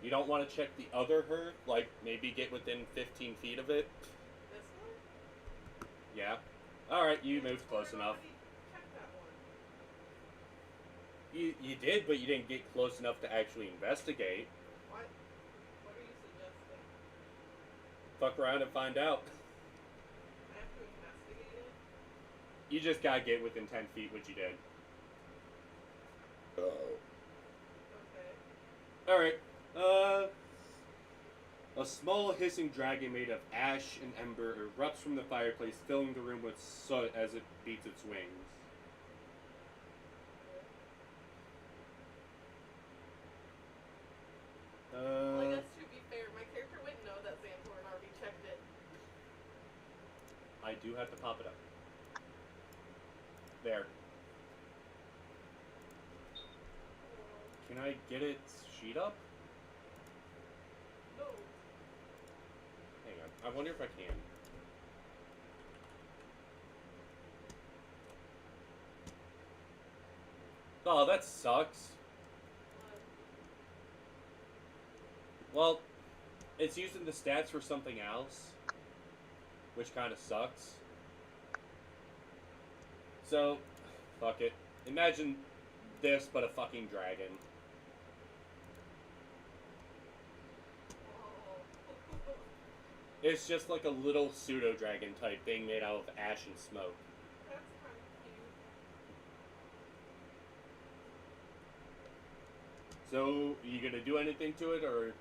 You don't want to check the other herd? Like, maybe get within 15 feet of it? This one? Yeah. Alright, you moved close enough. Check that one. You did, but you didn't get close enough to actually investigate. What? What are you suggesting? Fuck around and find out. I have to investigate it? You just gotta get within 10 feet, which you did. Okay. Alright. A small hissing dragon made of ash and ember erupts from the fireplace, filling the room with soot as it beats its wings. Well, I guess to be fair, my character wouldn't know that Xantor and already checked it. I do have to pop it up. There. Can I get its sheet up? No. Hang on. I wonder if I can. Oh, that sucks. Well, it's using the stats for something else, which kind of sucks. So, fuck it. Imagine this, but a fucking dragon. It's just like a little pseudo-dragon type thing made out of ash and smoke. That's kind of cute. So, you gonna do anything to it, or Is it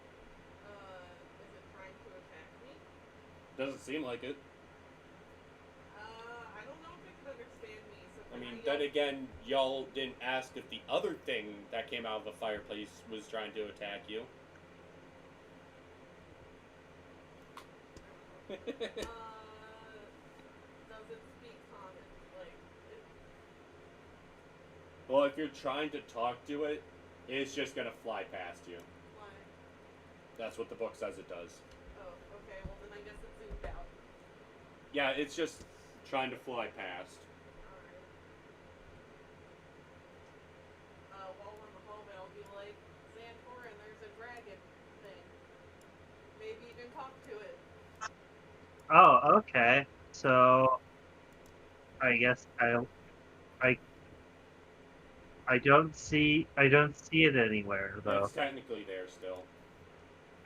trying to attack me? doesn't seem like it? I don't know if it can understand me, so I can mean, yell- then again, y'all didn't ask if the other thing that came out of the fireplace was trying to attack you. Does it speak common? Like, Well, if you're trying to talk to it, it's just gonna fly past you. why? That's what the book says it does. Oh, okay, well then I guess it zoomed out. Yeah, it's just trying to fly past. Alright. While we're in the hallway, I'll be like, Xantor, and there's a dragon thing. Maybe even talk to it. Oh, okay. So, I guess I don't see it anywhere though. It's technically there still.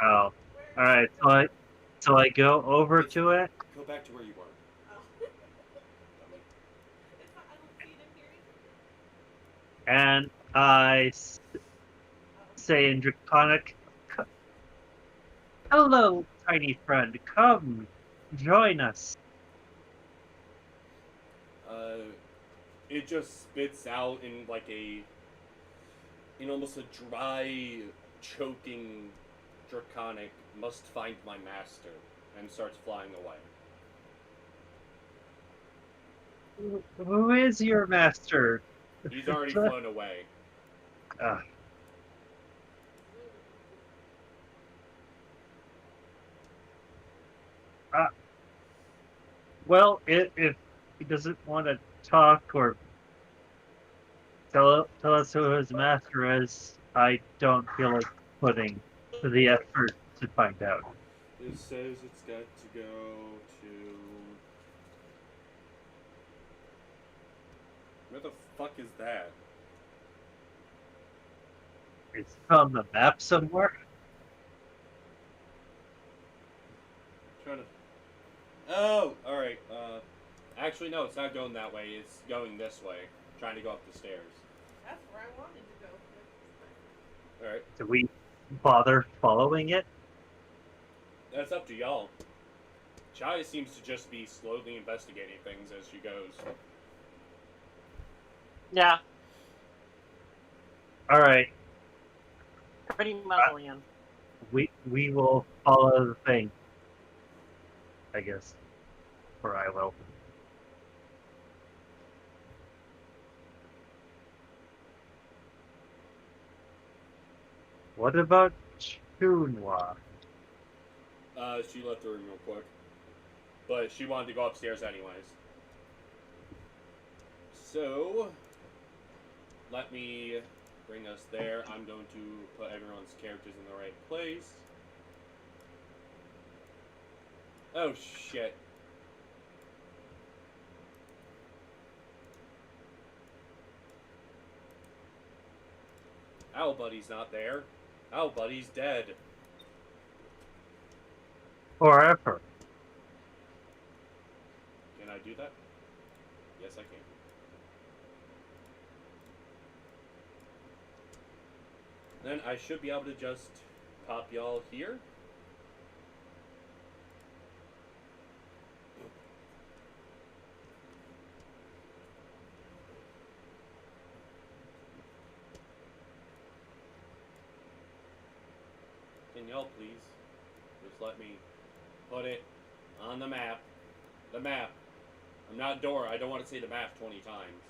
Oh, all right. So I go over to it. Go back to where you were. Oh. Dummy. It's not, I don't see it in here either. And I say in Draconic, "Hello, tiny friend. Come, join us." It just spits out in like in almost a dry, choking, draconic, must find my master, and starts flying away. Who is your master? He's already flown away. Well, if he doesn't want to talk or tell us who his master is, I don't feel like putting the effort to find out. It says it's got to go to... Where the fuck is that? It's on the map somewhere. Trying to... Oh, alright. Actually, no, it's not going that way. It's going this way. Trying to go up the stairs. That's where I wanted to go. Alright. Do we bother following it? That's up to y'all. Jai seems to just be slowly investigating things as she goes. Yeah, All right, pretty mausoleum. we will follow the thing, I guess, or I will. What about Chunwa? She left the room real quick. But she wanted to go upstairs anyways. So, let me bring us there. I'm going to put everyone's characters in the right place. Oh, shit. Owl Buddy's not there. Owl Buddy's dead. Forever. Can I do that? Yes, I can. Then I should be able to just pop y'all here. Can y'all please just let me put it on the map? The map. I'm not Dora. I don't want to say the map 20 times.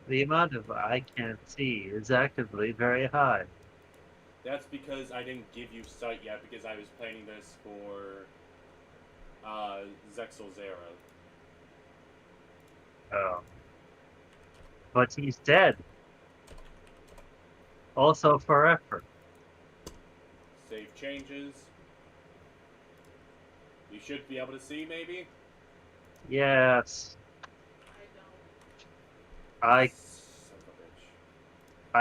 The amount of I can't see is actively very high. That's because I didn't give you sight yet because I was planning this for Zexel Zera. Oh. But he's dead. Also forever. Save changes. You should be able to see, maybe? Yes. I don't. Son of a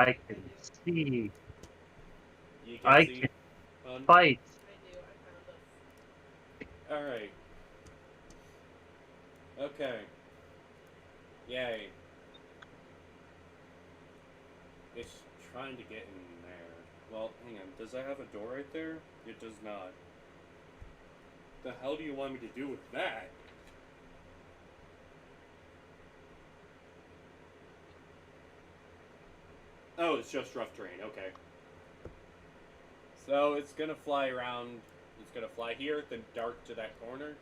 bitch. I can see. You can I see? can Hun? fight. I do. I found us. Alright. Okay. Yay. It's trying to get in there. Well, hang on. Does that have a door right there? It does not. The hell do you want me to do with that? Oh, it's just rough terrain. Okay. So it's gonna fly around. It's gonna fly here, then dart to that corner.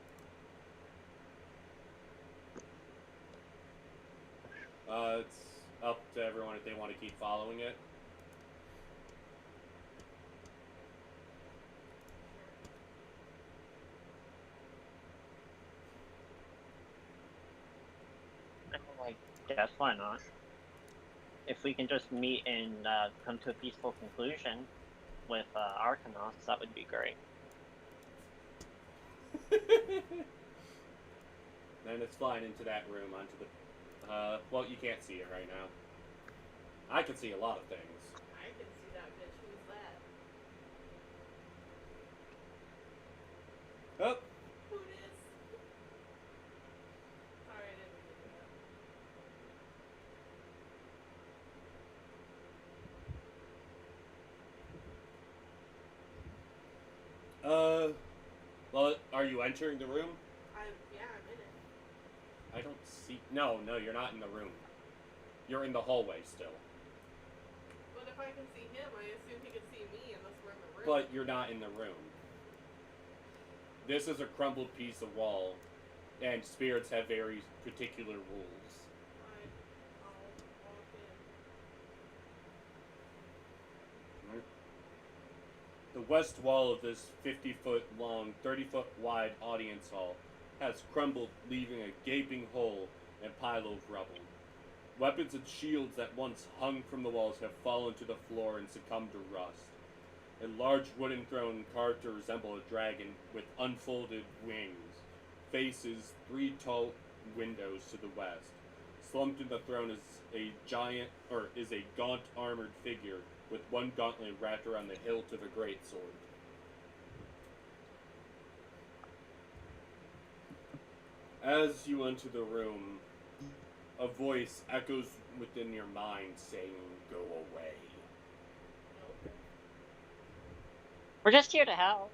It's up to everyone if they want to keep following it. I guess why not? If we can just meet and come to a peaceful conclusion with Arcanos, that would be great. Then it's flying into that room onto the. Well, you can't see it right now. I can see a lot of things. I can see that bitch. Who's that? Oh, Who this? Sorry, I didn't mean to do well, are you entering the room? that. Yeah, I'm in it. I don't see. No, you're not in the room. You're in the hallway still. But if I can see him, I assume he can see me unless we're in the room. But you're not in the room. This is a crumbled piece of wall, and spirits have very particular rules. Fine. I'll walk in. The west wall of this 50-foot long, 30-foot wide audience hall has crumbled, leaving a gaping hole and pile of rubble. Weapons and shields that once hung from the walls have fallen to the floor and succumbed to rust. A large wooden throne carved to resemble a dragon with unfolded wings faces 3 tall windows to the west. Slumped in the throne is a gaunt armored figure with one gauntlet wrapped around the hilt of a greatsword. As you enter the room, a voice echoes within your mind saying, "Go away." We're just here to help.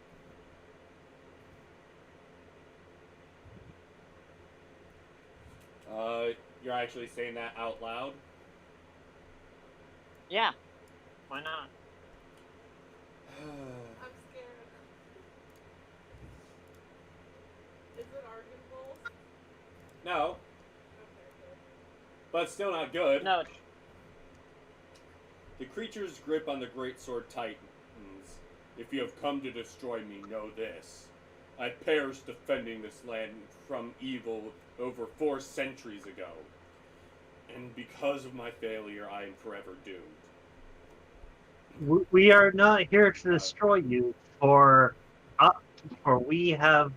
You're actually saying that out loud? Yeah. Why not? I'm scared. Is it Argynvolst? No, Okay, good. but still not good. No. The creature's grip on the great sword tightens. If you have come to destroy me, know this. I perished defending this land from evil over 4 centuries ago. And because of my failure, I am forever doomed. We are not here to destroy you, for we have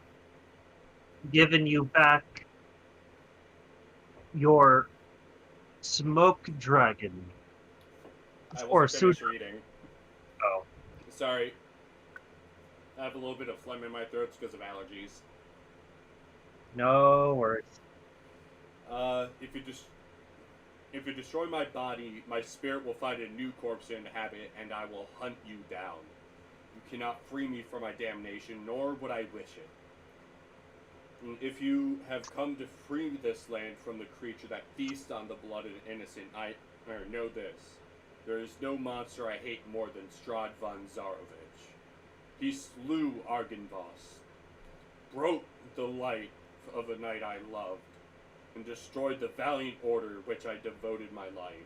given you back your smoke dragon. I Or wasn't finished Sutra. reading. Oh. Sorry. I have a little bit of phlegm in my throat because of allergies. No worries. If you destroy my body, my spirit will find a new corpse to inhabit, and I will hunt you down. You cannot free me from my damnation, nor would I wish it. If you have come to free this land from the creature that feasts on the blood of the innocent, know this. There is no monster I hate more than Strahd von Zarovich. He slew Argynvolst, broke the light of a knight I loved, and destroyed the valiant order which I devoted my life.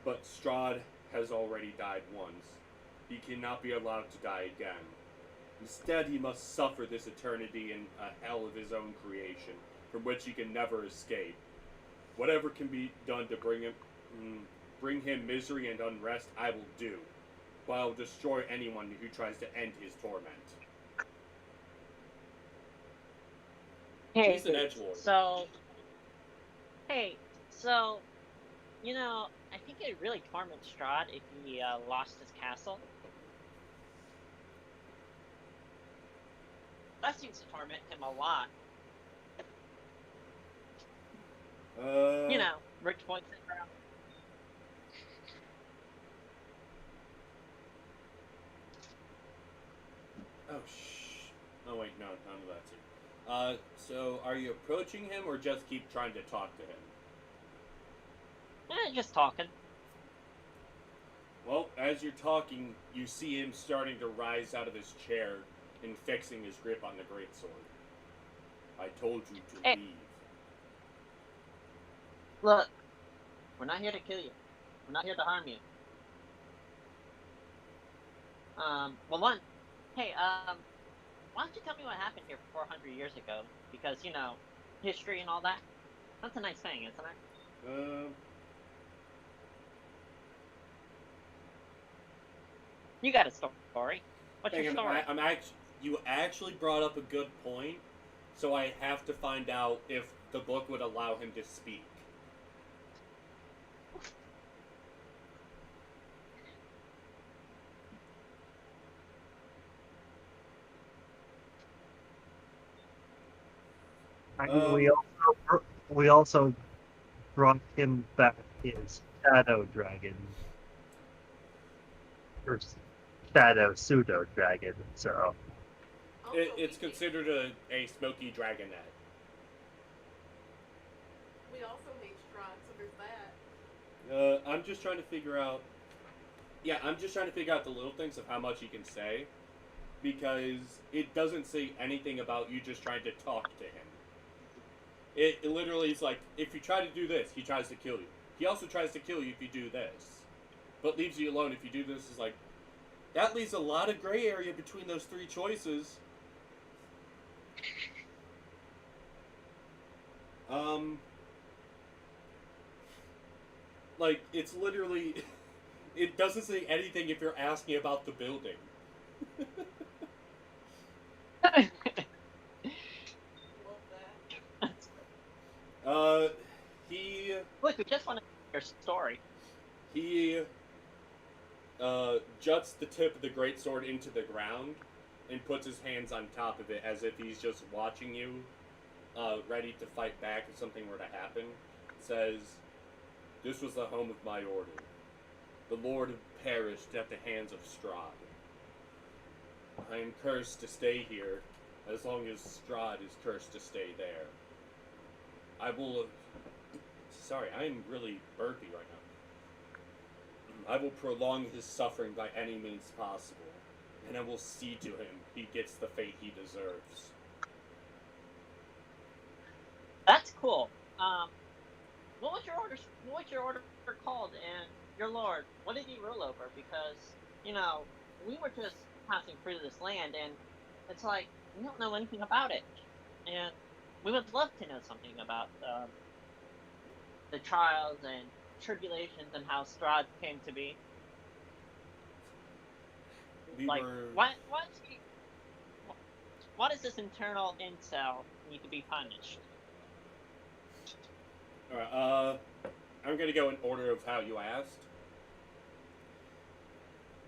But Strahd has already died once. He cannot be allowed to die again. Instead, he must suffer this eternity in a hell of his own creation, from which he can never escape. Whatever can be done to bring him misery and unrest, I will do. But I will destroy anyone who tries to end his torment. Hey, He's an edgelord. So, you know, I think it'd really torment Strahd if he lost his castle. That seems to torment him a lot. You know, Rick points it around. Oh wait, no, none of that's it. So are you approaching him or just keep trying to talk to him? Just talking. Well, as you're talking, you see him starting to rise out of his chair and fixing his grip on the greatsword. I told you to leave. Look, we're not here to kill you. We're not here to harm you. Well, hey, why don't you tell me what happened here 400 years ago? Because, you know, history and all that. That's a nice thing, isn't it? You got a story. What's your story? You actually brought up a good point, so I have to find out if the book would allow him to speak. We also brought him back his shadow dragon. Or shadow pseudo dragon, so. It's considered a smoky dragonette. We also hate Strahd, so there's that. I'm just trying to figure out. Yeah, I'm just trying to figure out the little things of how much he can say, because it doesn't say anything about you just trying to talk to him. It literally is like, if you try to do this, he tries to kill you. He also tries to kill you if you do this, but leaves you alone if you do this. Is like, that leaves a lot of gray area between those 3 choices. Like, it's literally, it doesn't say anything if you're asking about the building. Love that. Look, we just want to hear your story. He juts the tip of the greatsword into the ground and puts his hands on top of it as if he's just watching you, ready to fight back if something were to happen. Says, "This was the home of my order. The Lord of perished at the hands of Strahd. I am cursed to stay here, as long as Strahd is cursed to stay there. I will... Sorry, I am really burpy right now. I will prolong his suffering by any means possible, and I will see to him he gets the fate he deserves. That's cool. What was your order? What was your order called? And your lord, what did he rule over? Because we were just passing through this land, and it's like we don't know anything about it, and we would love to know something about the trials and tribulations and how Strahd came to be. Why does this internal incel need to be punished? Alright, I'm gonna go in order of how you asked.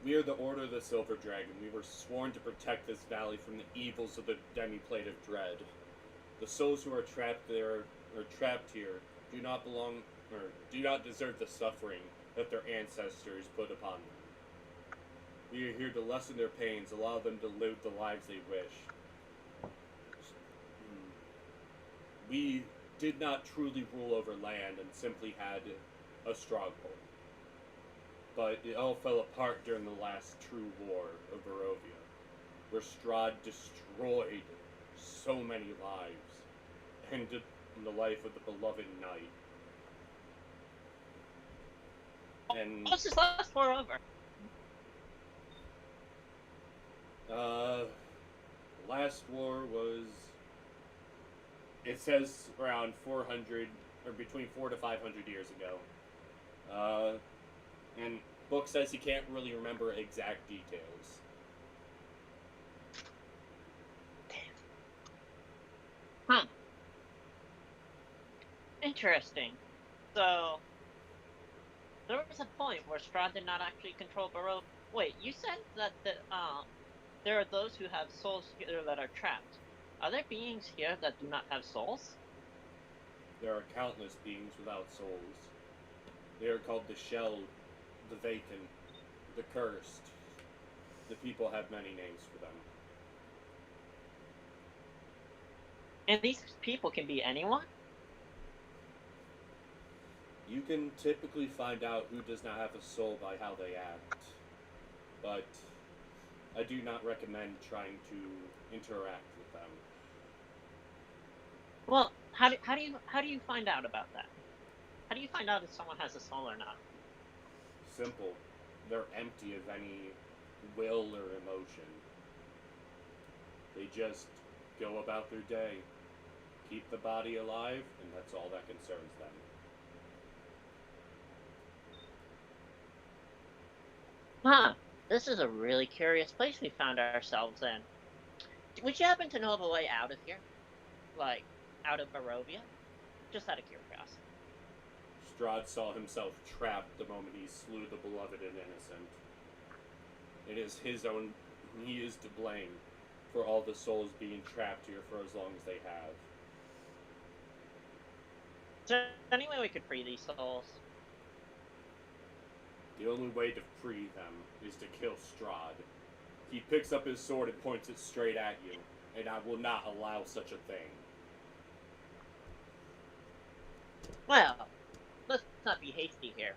We are the Order of the Silver Dragon. We were sworn to protect this valley from the evils of the Demiplate of Dread. The souls who are trapped there, or trapped here, do not deserve the suffering that their ancestors put upon them. We are here to lessen their pains, allow them to live the lives they wish. We did not truly rule over land and simply had a stronghold. But it all fell apart during the last true war of Barovia, where Strahd destroyed so many lives, and the life of the beloved knight. And what's this last war over? Last war was, it says around 400, or between 400 to 500 years ago. And book says he can't really remember exact details. Interesting. So, there was a point where Strahd did not actually control Barovia. Wait, you said that there are those who have souls here that are trapped. Are there beings here that do not have souls? There are countless beings without souls. They are called the Shelled, the Vacant, the Cursed. The people have many names for them. And these people can be anyone? You can typically find out who does not have a soul by how they act. But I do not recommend trying to interact with them. Well, how do you find out about that? How do you find out if someone has a soul or not? Simple. They're empty of any will or emotion. They just go about their day, keep the body alive, and that's all that concerns them. Huh. This is a really curious place we found ourselves in. Would you happen to know of a way out of here? Like, out of Barovia? Just out of curiosity. Strahd saw himself trapped the moment he slew the beloved and innocent. It is his own... He is to blame for all the souls being trapped here for as long as they have. Is there any way we could free these souls? The only way to free them is to kill Strahd. He picks up his sword and points it straight at you, and I will not allow such a thing. Well, let's not be hasty here.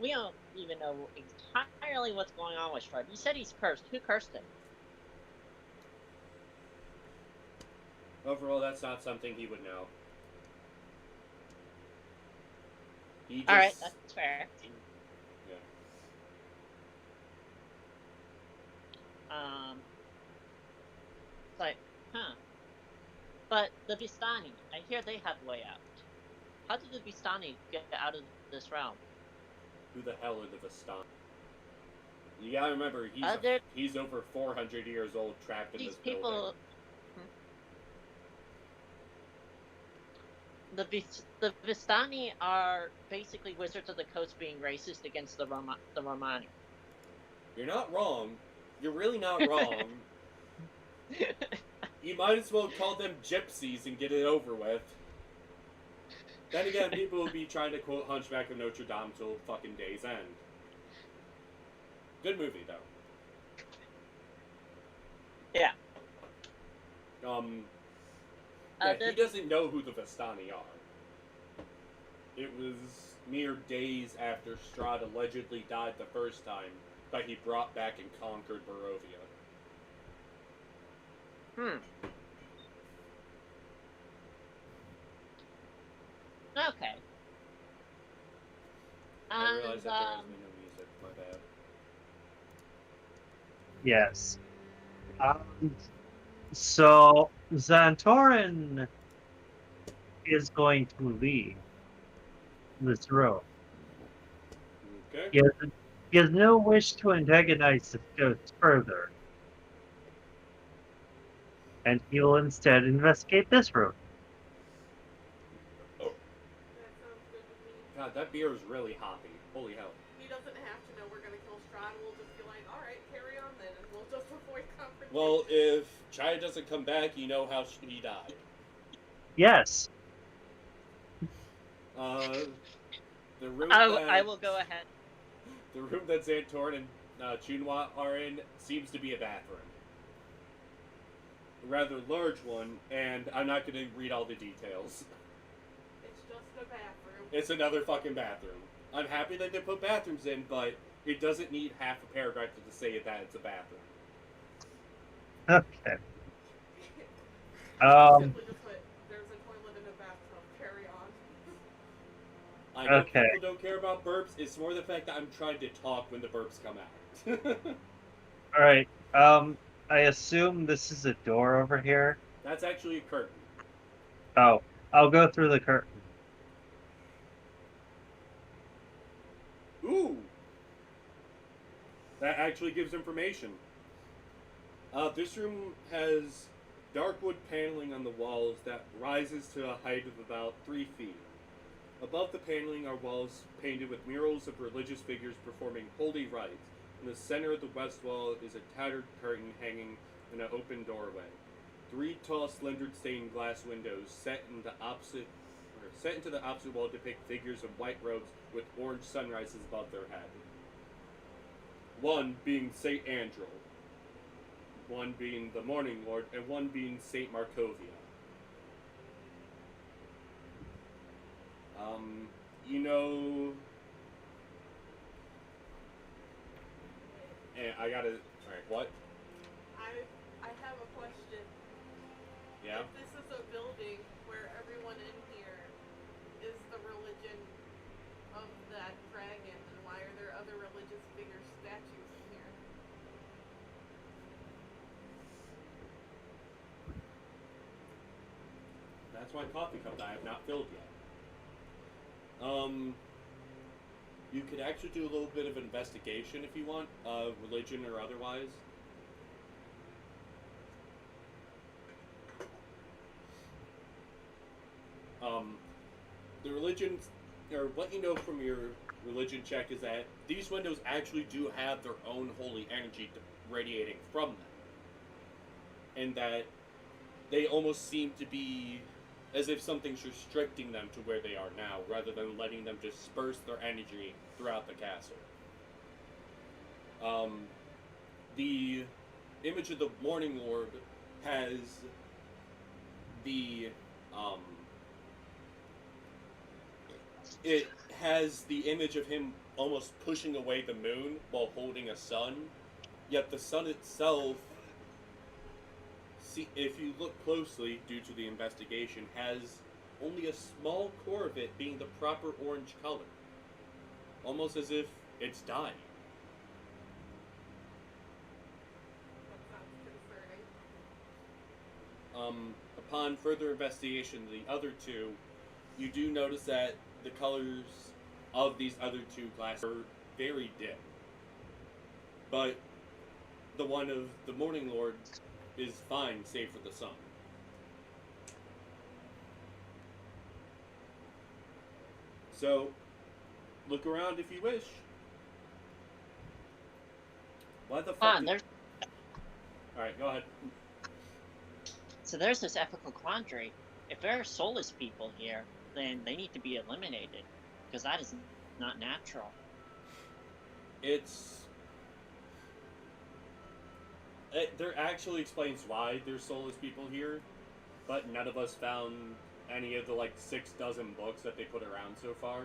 We don't even know entirely what's going on with Strahd. You said he's cursed. Who cursed him? Overall, that's not something he would know. He just... Alright, that's fair. Yeah. It's like, huh. But the Vistani, I hear they have a way out. How did the Vistani get out of this realm? Who the hell are the Vistani? You gotta remember, he's over 400 years old, trapped in this building. The Vistani are basically Wizards of the Coast being racist against the Romani. You're not wrong. You're really not wrong. You might as well call them gypsies and get it over with. Then again, people will be trying to quote Hunchback of Notre Dame till fucking day's end. Good movie though. Yeah. Yeah, he doesn't know who the Vistani are. It was mere days after Strahd allegedly died the first time that he brought back and conquered Barovia. Okay. I realize that there And, has been no music. My bad. Yes. So Xantorin is going to leave this room. Okay. He has no wish to antagonize the ghost further, and he will instead investigate this room. Oh, That sounds good to me. God, that beer is really hoppy. Holy hell. He doesn't have to know we're gonna kill Strahd. We'll just be like, alright, carry on then, and we'll just avoid confrontation. Well, if Chaya doesn't come back, you know how he died. Yes. The room I will go ahead. The room that Xantorin and Chunwa are in seems to be a bathroom. A rather large one, and I'm not going to read all the details. It's just a bathroom. It's another fucking bathroom. I'm happy that they put bathrooms in, but it doesn't need half a paragraph to say that it's a bathroom. Okay. Simply just put, there's a toilet in a bathtub, carry on. I know Okay. people don't care about burps. It's more the fact that I'm trying to talk when the burps come out. All right. I assume this is a door over here. That's actually a curtain. Oh, I'll go through the curtain. Ooh! That actually gives information. This room has dark wood paneling on the walls that rises to a height of about 3 feet. Above the paneling are walls painted with murals of religious figures performing holy rites. In the center of the west wall is a tattered curtain hanging in an open doorway. 3 tall, slender stained glass windows set into the opposite wall depict figures in white robes with orange sunrises above their head. One being Saint Andrel, one being the Morning Lord, and one being Saint Markovia. You know, and I gotta. Alright, what? I have a question. Yeah? If this is a building where everyone in here is the religion of that dragon, then why are there other religious figure statues in here? That's my coffee cup that I have not filled yet. You could actually do a little bit of investigation if you want, religion or otherwise. The religion, or what you know from your religion check is that these windows actually do have their own holy energy radiating from them. And that they almost seem to be as if something's restricting them to where they are now, rather than letting them disperse their energy throughout the castle. The image of the Morning Lord has the it has the image of him almost pushing away the moon while holding a sun, yet the sun itself, see, if you look closely, due to the investigation, has only a small core of it being the proper orange color. Almost as if it's dying. That sounds concerning. Upon further investigation of the other two, you do notice that the colors of these other 2 glasses are very dim. But the one of the Morning Lord is fine, save for the sun. So, look around if you wish. Why the fuck? Alright, go ahead. So there's this ethical quandary. If there are soulless people here, then they need to be eliminated, because that is not natural. It's there actually explains why there's soulless people here, but none of us found any of the like 6 dozen books that they put around so far.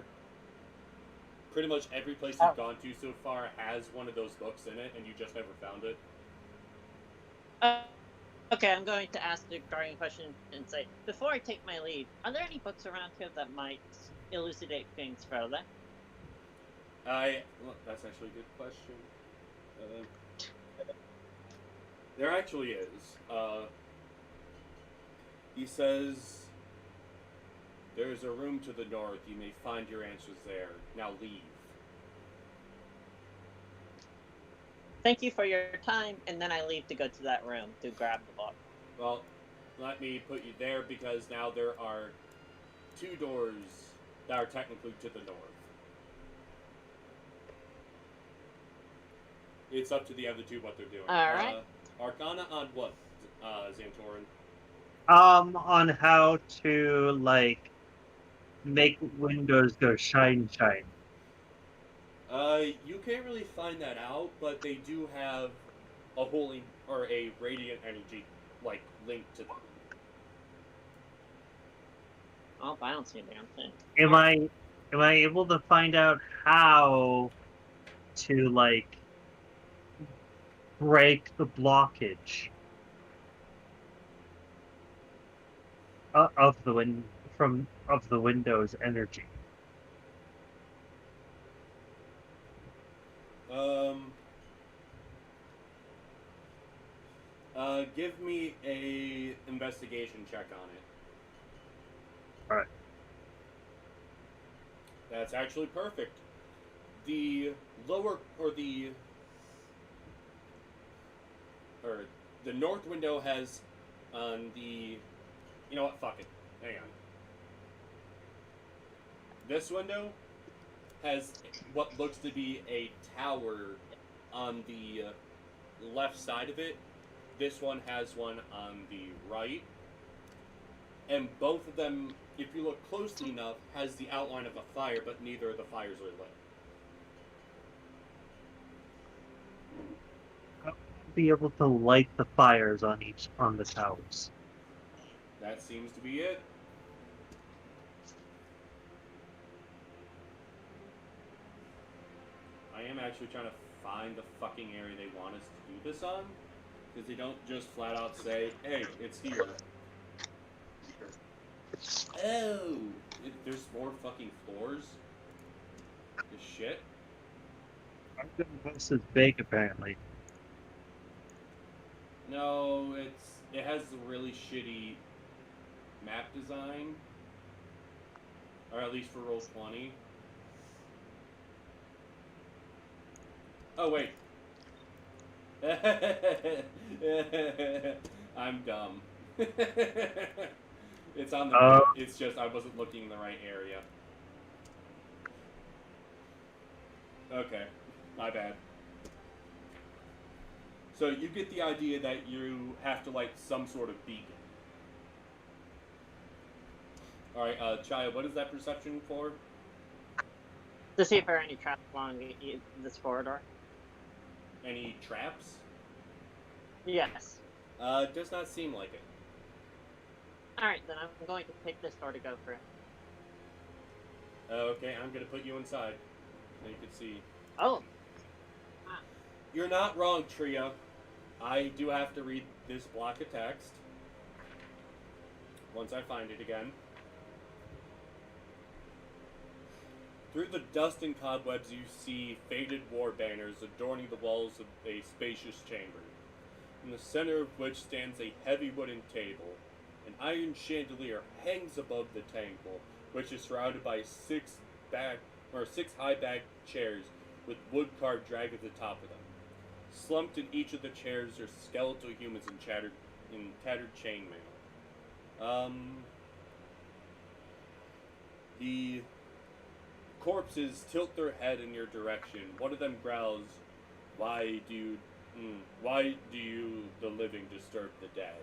Pretty much every place you've gone to so far has one of those books in it, and you just never found it. Okay, I'm going to ask the guardian question and say, before I take my leave, are there any books around here that might elucidate things further? Well, that's actually a good question. There actually is. He says, there's a room to the north. You may find your answers there. Now leave. Thank you for your time, and then I leave to go to that room to grab the book. Well, let me put you there because now there are 2 doors that are technically to the north. It's up to the other 2 what they're doing. Alright. Arcana on what, Xantorin? On how to, like, make windows go shine. You can't really find that out, but they do have a holy or a radiant energy like linked to them. Oh, I don't see a damn thing. Am I able to find out how to, like, break the blockage of the Windows energy? Give me a investigation check on it. All right. That's actually perfect. The lower the north window has on the, you know what? Fuck it. Hang on. This window has what looks to be a tower on the left side of it. This one has one on the right. And both of them, if you look closely enough, has the outline of a fire, but neither of the fires are lit. I'll be able to light the fires on the towers. That seems to be it. I am actually trying to find the fucking area they want us to do this on, because they don't just flat out say, hey, it's here. Oh! There's more fucking floors? This shit? Argynvolst is big, apparently. No, it has a really shitty map design. Or at least for Roll20. Oh, wait. I'm dumb. It's on the map. It's just I wasn't looking in the right area. Okay. My bad. So you get the idea that you have to light some sort of beacon. Alright, Chaya, what is that perception for? To see if there are any traps along this corridor. Any traps? Yes. Does not seem like it. Alright, then I'm going to pick this door to go through. Okay, I'm gonna put you inside. So you can see. Oh! You're not wrong, Tria. I do have to read this block of text. Once I find it again. Through the dust and cobwebs you see faded war banners adorning the walls of a spacious chamber, in the center of which stands a heavy wooden table. An iron chandelier hangs above the table, which is surrounded by 6 high-backed chairs with wood-carved dragons at the top of them. Slumped in each of the chairs are skeletal humans in tattered chainmail. The corpses tilt their head in your direction. One of them growls, why do you, the living, disturb the dead?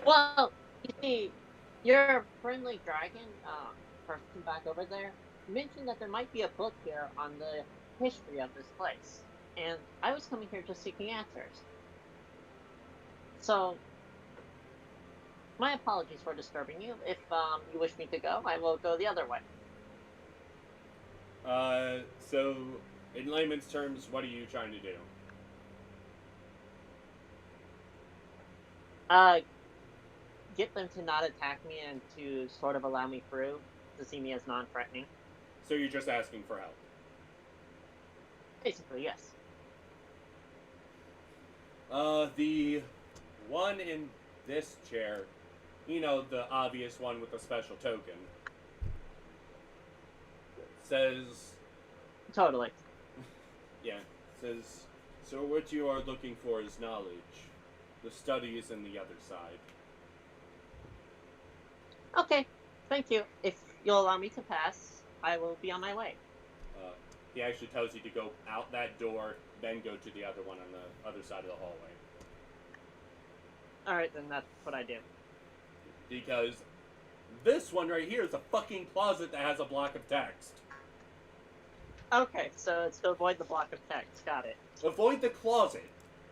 Well, you see, your friendly dragon, person back over there, mentioned that there might be a book here on the history of this place. and I was coming here just seeking answers. So, my apologies for disturbing you. If you wish me to go, I will go the other way. So, in layman's terms, what are you trying to do? Uh, get them to not attack me and to sort of allow me through, to see me as non-threatening. So you're just asking for help. Basically, yes. The one in this chair, you know, the obvious one with the special token, says, Totally. yeah, says, so what you are looking for is knowledge. The study is in the other side. Okay, thank you. If you'll allow me to pass, I will be on my way. He actually tells you to go out that door, then go to the other one on the other side of the hallway. Alright, then that's what I do. Because this one right here is a fucking closet that has a block of text. Okay, so it's to avoid the block of text. Got it. Avoid the closet.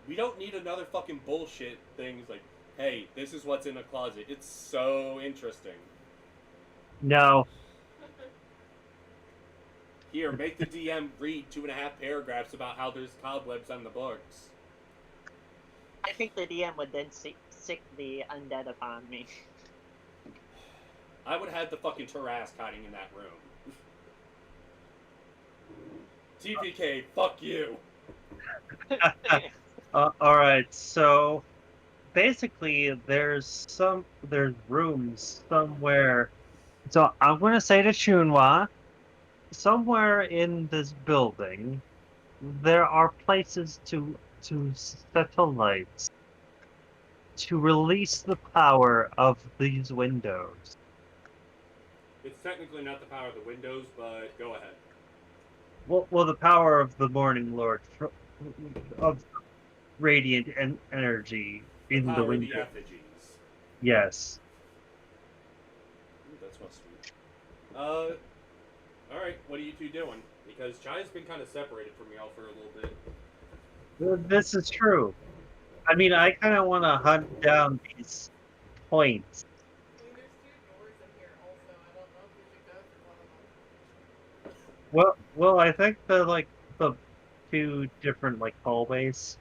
We don't need another fucking bullshit things like, hey, this is what's in the closet. It's so interesting. No. Here, make the DM read 2.5 paragraphs about how there's cobwebs on the books. I think the DM would then sick the undead upon me. I would have the fucking Tarask hiding in that room. TPK, fuck you. Alright, so basically there's rooms somewhere. So I'm gonna say to Chunwa, somewhere in this building there are places to settle lights to release the power of these windows. It's technically not the power of the windows, but go ahead. Well, the power of the Morning Lord, of radiant energy in the Power window. the effigies. Yes. Ooh, that's my sweet. Alright, what are you two doing? Because Chai's been kind of separated from y'all for a little bit. This is true. I mean, I kind of want to hunt down these points. I mean, there's two doors in here also. I don't know if we should go through one of them. Well, I think the two different hallways.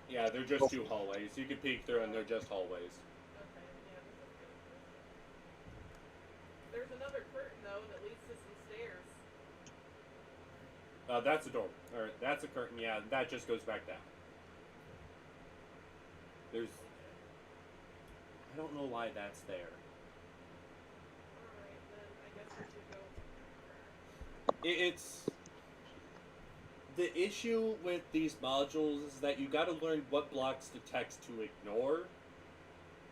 Yeah, they're just two hallways. You can peek through and they're just hallways. Okay, yeah, this is good. There's another curtain, though, that leads to some stairs. That's a door. Or, that's a curtain, yeah, that just goes back down. There's... I don't know why that's there. Alright, then I guess we should go. It's... The issue with these modules is that you gotta learn what blocks to text to ignore.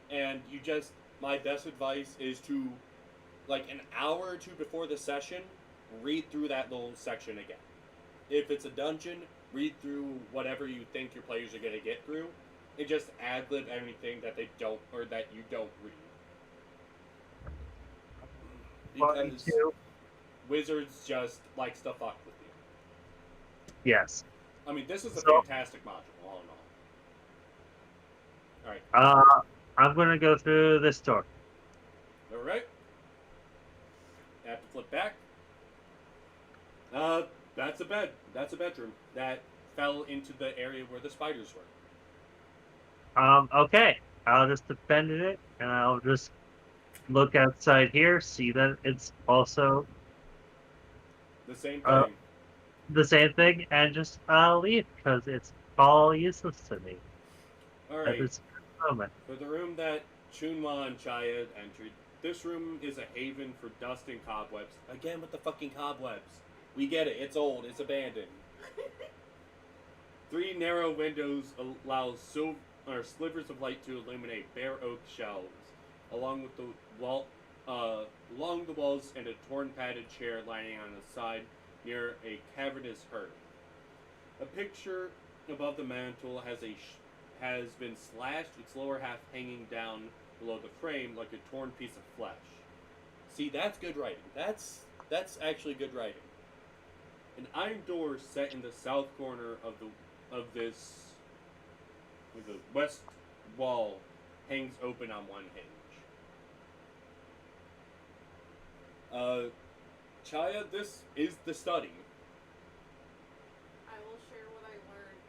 And you just... My best advice is to, like, an hour or two before the session, read through that little section again. If it's a dungeon, read through whatever you think your players are gonna get through, and just ad-lib anything that they don't, or that you don't read. Because wizards just likes to fuck with you. Yes. I mean, this is a fantastic module, all in all. Alright. I'm gonna go through this door. Alright. I have to flip back. That's a bed. That's a bedroom that fell into the area where the spiders were. Okay. I'll just defend it, and I'll just look outside here, see that it's also The same thing. the same thing, and just leave, because it's all useless to me at Alright. this moment. For the room that Chunma and Chaya entered, this room is a haven for dust and cobwebs. Again with the fucking cobwebs. We get it. It's old. It's abandoned. 3 narrow windows allow slivers of light to illuminate bare oak shelves, along the walls, and a torn padded chair lying on the side near a cavernous hearth. A picture above the mantel has been slashed, its lower half hanging down below the frame like a torn piece of flesh. See, that's good writing. That's actually good writing. An iron door set in the south corner of this with the west wall hangs open on one hinge. Chaya, this is the study. I will share what I learned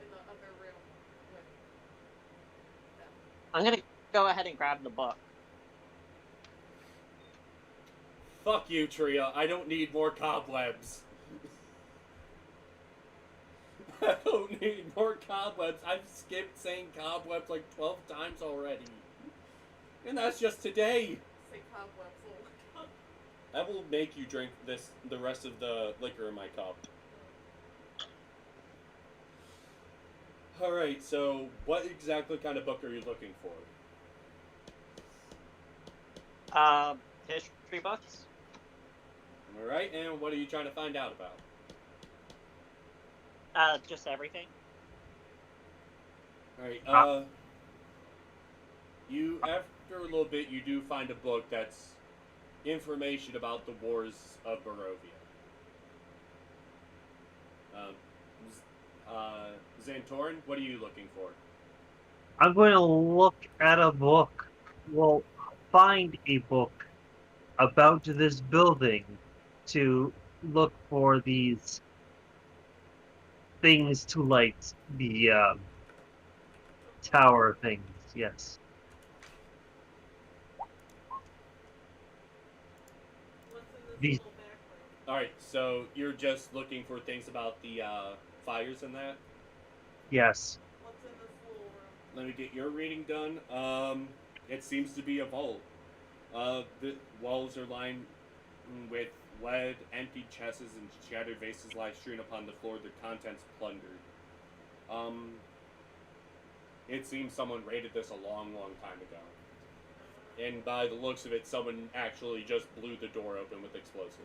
in the other room with them. I'm gonna go ahead and grab the book. Fuck you, Tria. I don't need more cobwebs. I don't need more cobwebs. I've skipped saying cobwebs like 12 times already. And that's just today. Say cobwebs. Oh my god. I will make you drink the rest of the liquor in my cup. Alright, so what exactly kind of book are you looking for? History books. Alright, and what are you trying to find out about? Just everything. Alright, you, after a little bit, you do find a book that's information about the wars of Barovia. Xantorin, what are you looking for? I'm going to look at a book. Well, find a book about this building to look for these things to light the tower things. Yes. What's in this These- little back room? Alright, so you're just looking for things about the fires and that? Yes. What's in this little room? Let me get your reading done. It seems to be a vault. The walls are lined with lead, empty chests, and shattered vases lie strewn upon the floor, their contents plundered. It seems someone raided this a long, long time ago. And by the looks of it, someone actually just blew the door open with explosives.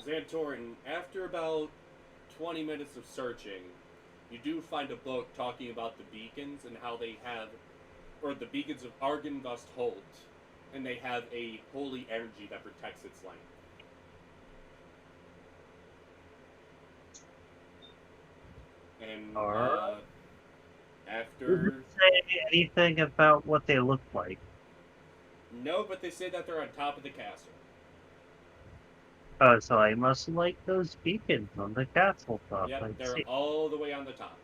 Xantorin, after about 20 minutes of searching, you do find a book talking about the beacons and how they have, or the beacons of Argynvolst Holt, and they have a holy energy that protects its land. And Alright. after Does it say anything about what they look like? no, but they say that they're on top of the castle. Oh, so I must like those beacons on the castle top. Yep, I they're see. all the way on the top.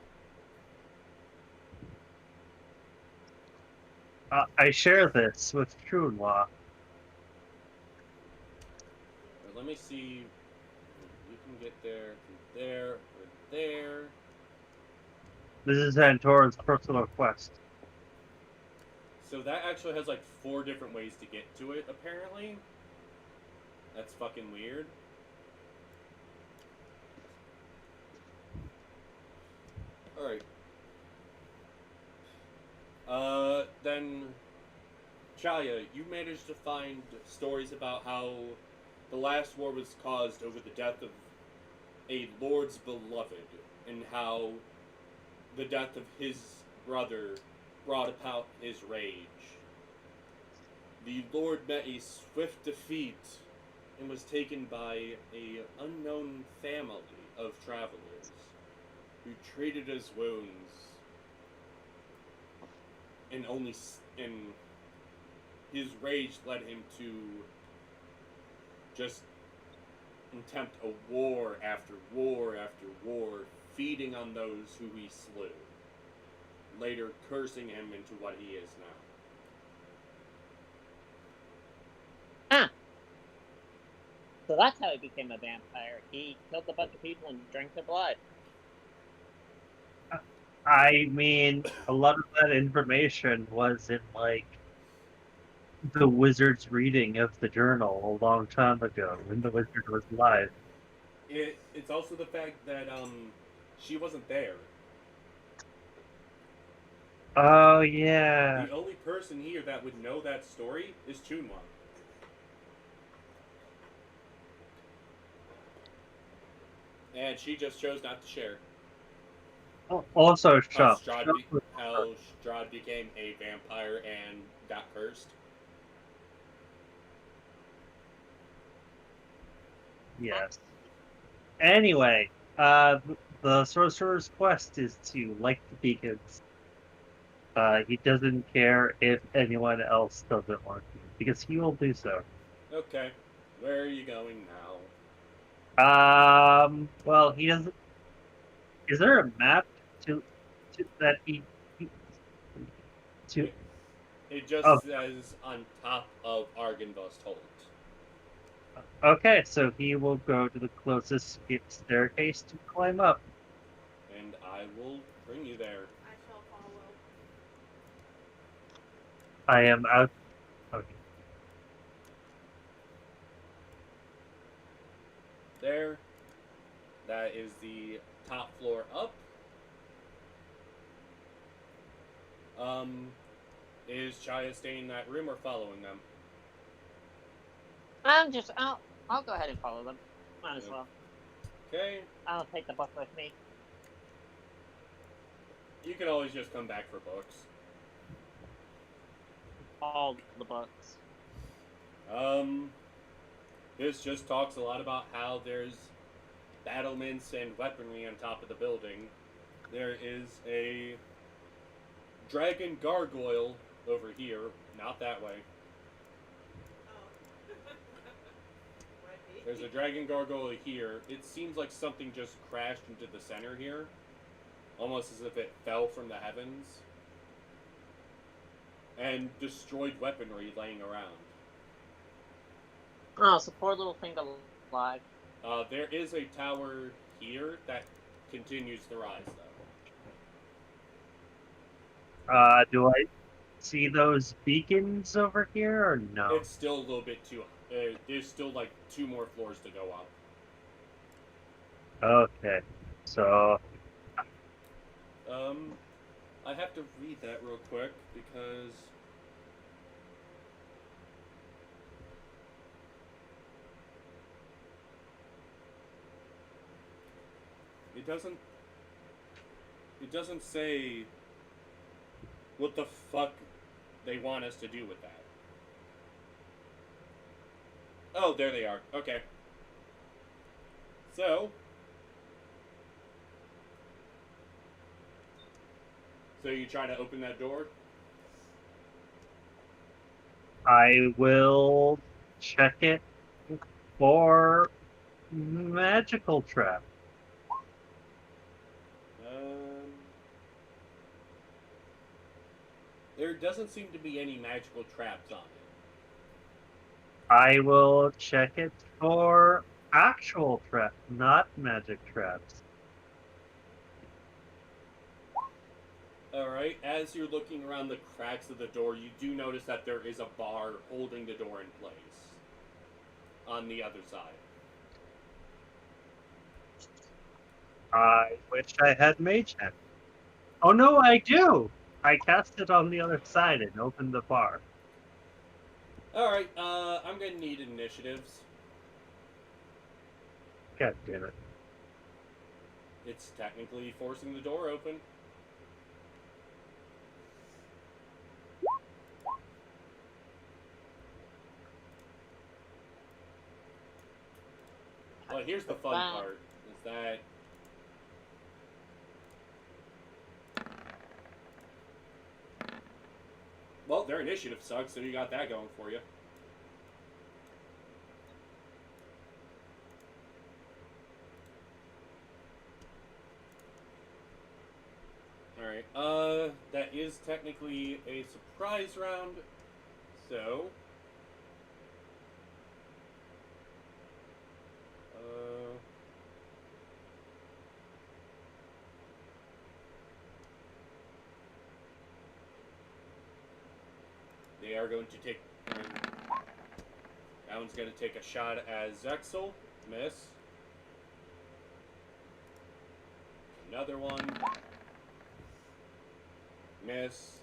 I share this with Trunwa. Let me see. You can get there, from there, or there. This is Antorin's personal quest. So that actually has like 4 different ways to get to it, apparently. That's fucking weird. Alright. Then, Chaya, you managed to find stories about how the last war was caused over the death of a lord's beloved, and how the death of his brother brought about his rage. The lord met a swift defeat and was taken by a unknown family of travelers who treated his wounds and his rage led him to just attempt a war after war after war, feeding on those who he slew, later cursing him into what he is now. So that's how he became a vampire. He killed a bunch of people and drank their blood. I mean, a lot of that information was in, like, the wizard's reading of the journal a long time ago when the wizard was alive. It's also the fact that she wasn't there. Oh, yeah. The only person here that would know that story is Chunwa. And she just chose not to share. Also, How Chuck. Strahd became a vampire and got cursed. Yes. Anyway, the sorcerer's quest is to light the beacons. He doesn't care if anyone else doesn't want to, because he will do so. Okay. Where are you going now? Well, he doesn't. Is there a map to that he to It just of? says on top of Argynvolst Hold. Okay, so he will go to the closest staircase to climb up. And I will bring you there. I shall follow. I am out. Okay. There. That is the top floor up. Is Chaya staying in that room or following them? I'll go ahead and follow them. Might as well. Okay. I'll take the book with me. You can always just come back for books. All the books. This just talks a lot about how there's battlements and weaponry on top of the building. There is a dragon gargoyle over here, not that way. Oh. Might be. There's a dragon gargoyle here. It seems like something just crashed into the center here, almost as if it fell from the heavens, and destroyed weaponry laying around. Oh, so poor little thing alive. There is a tower here that continues to rise, though. Do I see those beacons over here or no? It's still a little bit too. There's still like 2 more floors to go up. Okay, so I have to read that real quick because it doesn't say what the fuck they want us to do with that. Oh, there they are. Okay. So you trying to open that door? I will check it for magical trap. There doesn't seem to be any magical traps on it. I will check it for actual traps, not magic traps. Alright, as you're looking around the cracks of the door, you do notice that there is a bar holding the door in place on the other side. I wish I had mage hand. Oh no, I do! I cast it on the other side and opened the bar. Alright, I'm gonna need initiatives. God damn it. It's technically forcing the door open. Well, here's the fun part, is that well, their initiative sucks, so you got that going for you. Alright, that is technically a surprise round, so they are going to take. That one's going to take a shot as Zexel. Miss. Another one. Miss.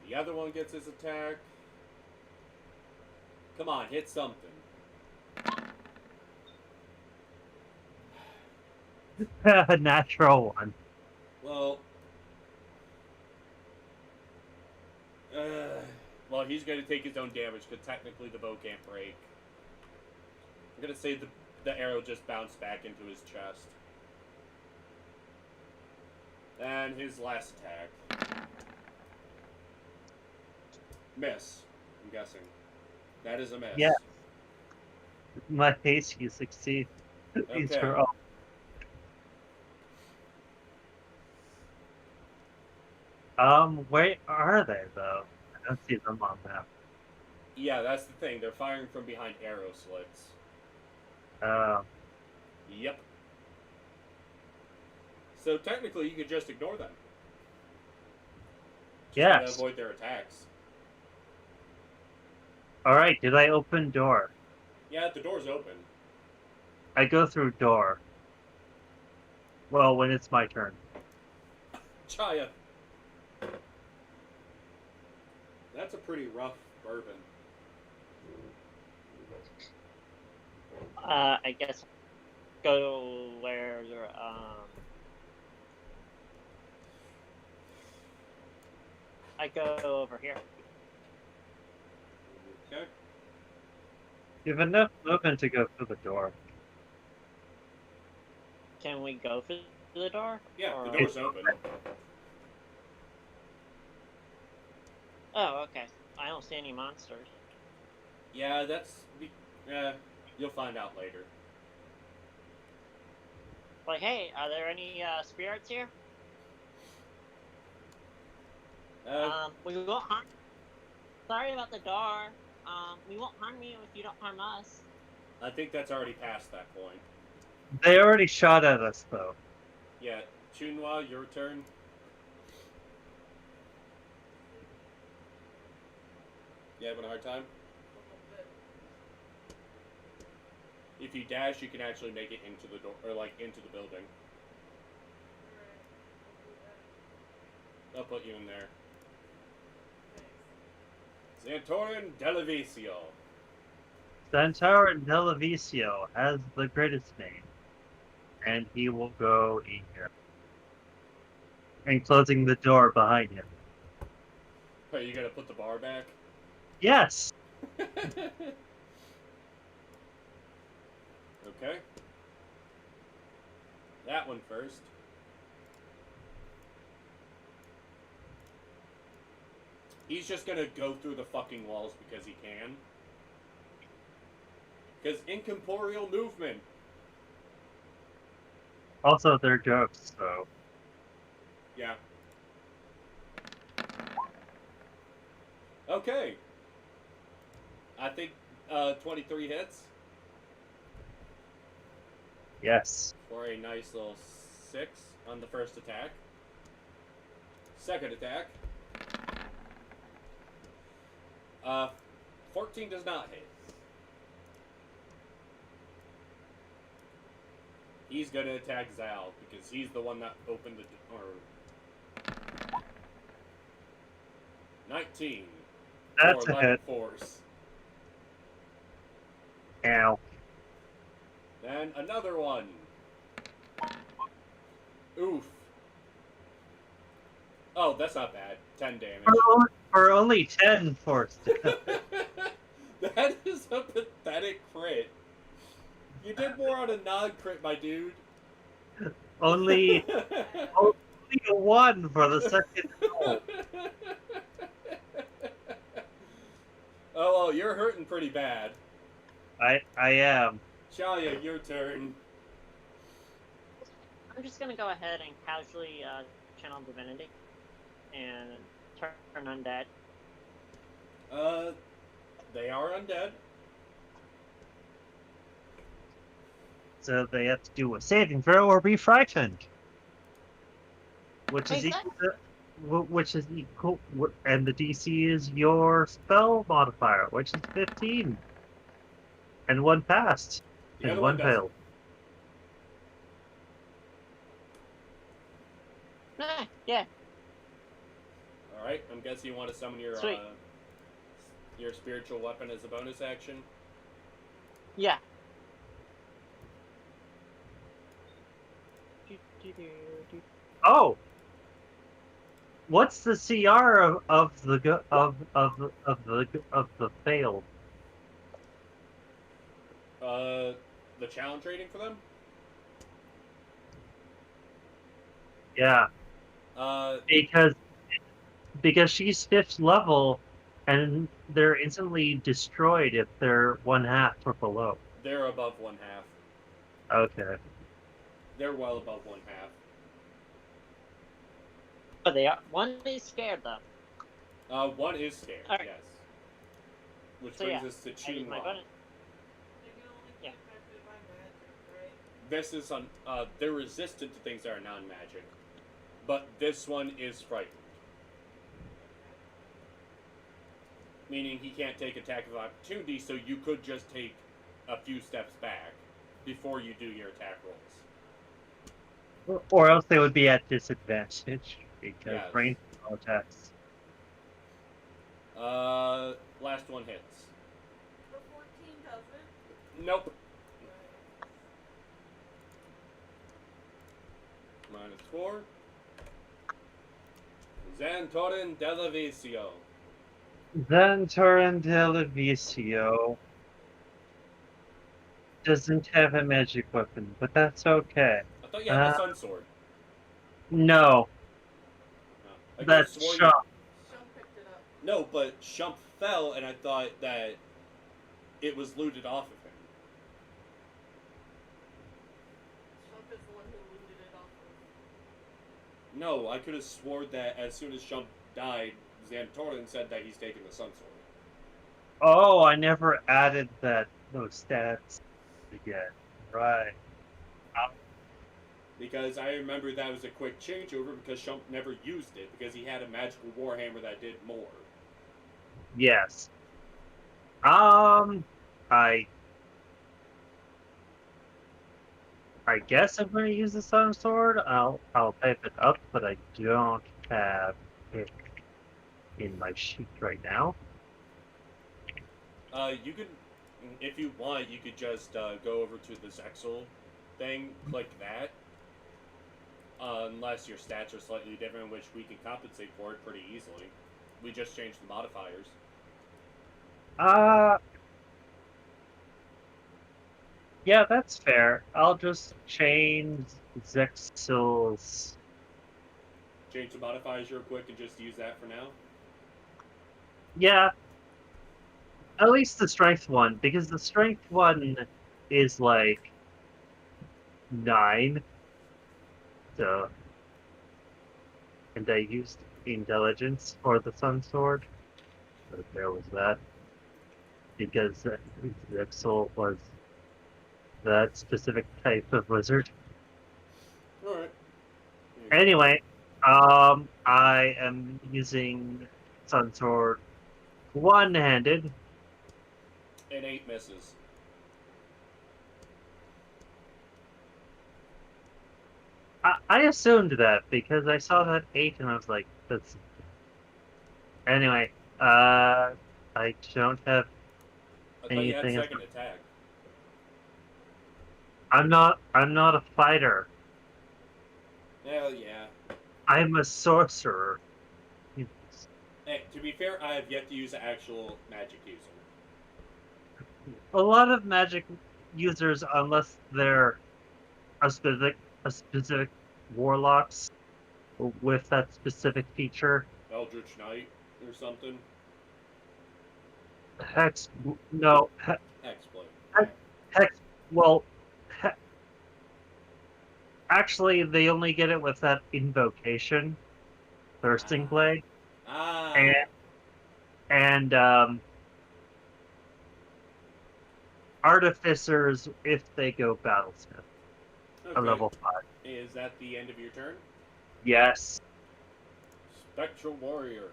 The other one gets his attack. Come on, hit something. Natural one. Well, he's going to take his own damage because technically the bow can't break. I'm going to say the arrow just bounced back into his chest. And his last attack. Miss, I'm guessing. That is a miss. Yeah. My haste, you succeed. These Okay. are all. Where are they though? I don't see them on map. Yeah, that's the thing. They're firing from behind arrow slits. Uh, Yep. So technically, you could just ignore them. Just yes. to avoid their attacks. All right. Did I open door? Yeah, the door's open. I go through door. Well, when it's my turn. Chaya. That's a pretty rough bourbon. I guess go where you're, I go over here. Okay. You have enough movement to go through the door. Can we go through the door? Yeah, Or- the door's open. Oh, okay. I don't see any monsters. Yeah, you'll find out later. Like, hey, are there any spirits here? We won't harm. Sorry about the door. We won't harm you if you don't harm us. I think that's already past that point. They already shot at us though. Yeah, Chunwa, your turn. You having a hard time? A little bit. If you dash, you can actually make it into the door, or like into the building. Alright, I'll do that. I'll put you in there. Thanks. Santorin Delavisio. Centaur Delavisio has the greatest name, and he will go in here. And closing the door behind him. Are you gonna put the bar back? Yes! Okay. That one first. He's just gonna go through the fucking walls because he can. Because incorporeal movement. Also, they're ghosts, so. Yeah. Okay. I think 23 hits Yes. for a nice little 6 on the first attack. Second attack. 14 does not hit. He's gonna attack Zal because he's the one that opened the door. 19. That's for a 11 hit. force. Ow. Then another one. Oof. Oh, that's not bad. 10 damage. For only 10 force. That is a pathetic crit. You did more on a non-crit, my dude. only a 1 for the second roll. Oh, well, you're hurting pretty bad. I am. Shalia, your turn. I'm just gonna go ahead and casually channel divinity and turn undead. They are undead. So they have to do a saving throw or be frightened. Which is Exactly. equal, and the DC is your spell modifier, which is 15. And 1 passed. The And other 1 one doesn't. failed. Yeah. Alright, I'm guessing you want to summon Sweet. your spiritual weapon as a bonus action. Yeah. Oh! What's the CR of the failed? the challenge rating for them? Yeah, Uh, because she's 5th level, and they're instantly destroyed if they're 1/2 or below. they're above 1/2. Okay. They're well above 1/2. But they are. One is scared though. One is scared, Alright. yes. Which So brings yeah, us to I use Ching my Law. bonus. They can only be Yeah. affected by magic, right? This is they're resistant to things that are non-magic, but this one is frightened, meaning he can't take attack of opportunity. So you could just take a few steps back before you do your attack rolls. Or else they would be at disadvantage because Yes. range attacks. Last one hits. The 14 doesn't. Nope. Right. -4. Xantorin Delavisio. Then Torrent Televisio doesn't have a magic weapon, but that's okay. I thought you had the Sun Sword. No, I could've that's sworn Shump. Shum picked it up. No, but Shump fell, and I thought that it was looted off of him. Shump is the one who looted it off of. No, I could have sworn that as soon as Shump died, Xantorin said that he's taking the Sun Sword. Oh, I never added those stats again. Right. Because I remember that was a quick changeover because Shump never used it because he had a magical warhammer that did more. Yes. I guess I'm going to use the Sun Sword. I'll type it up, but I don't have it in my sheet right now. You could, if you want, you could just go over to the Zexel thing, click that. Unless your stats are slightly different, which we can compensate for it pretty easily. We just changed the modifiers. Yeah, that's fair. I'll just change Zexel's. Change the modifiers real quick and just use that for now. Yeah. At least the strength one, because the strength one is like 9. So, and I used intelligence for the Sun Sword. So there was that. Because Zexel was that specific type of wizard. Alright. Anyway, I am using Sun Sword one-handed. And 8 misses. I assumed that because I saw that 8 and I was like, that's... Anyway, I don't have I thought you had anything. second attack. I'm not a fighter. Hell yeah. I'm a sorcerer. Hey, to be fair, I have yet to use an actual magic user. A lot of magic users, unless they're a specific warlocks with that specific feature. Eldritch Knight or something. No, Hexblade. well, actually, they only get it with that invocation, Thirsting Blade, and Artificers if they go Battlesmith, a level 5. Is that the end of your turn? Yes. Spectral Warrior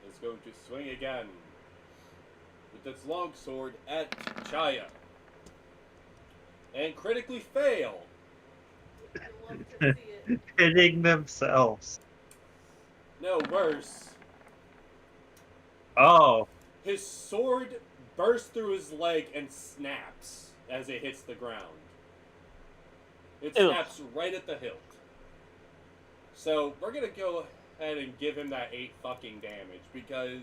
is going to swing again with its longsword at Chaya. And critically fail. I love to see it. Hitting themselves. No, worse. Oh. His sword bursts through his leg and snaps as it hits the ground. It snaps right at the hilt. So we're gonna go ahead and give him that 8 fucking damage because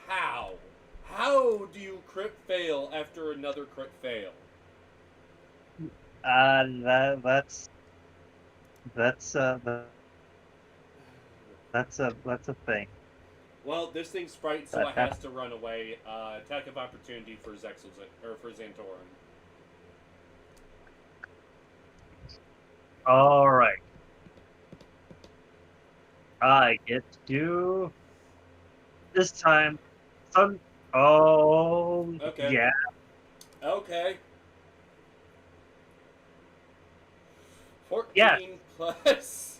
how? How do you crit fail after another crit fail? That's that's a thing. Well, this thing's frightened, so That it has happens. to run away. Attack of opportunity for or for Xantorin. All right. I get to this time. Sun. Oh Okay. yeah. Okay. Yes. 14 plus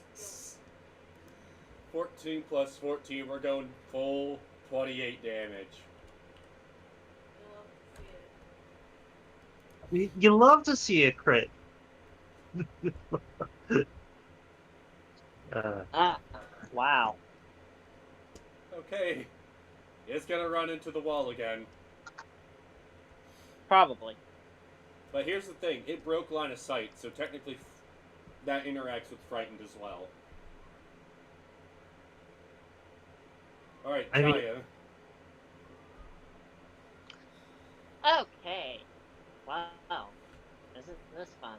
14 plus 14. We're going full 28 damage. I love to see it. You love to see a crit. uh, Ah, wow. Okay. It's gonna run into the wall again. Probably. But here's the thing: it broke line of sight, so technically, that interacts with frightened as well. All right, I mean, Chaya. Okay. Wow. Isn't this fun?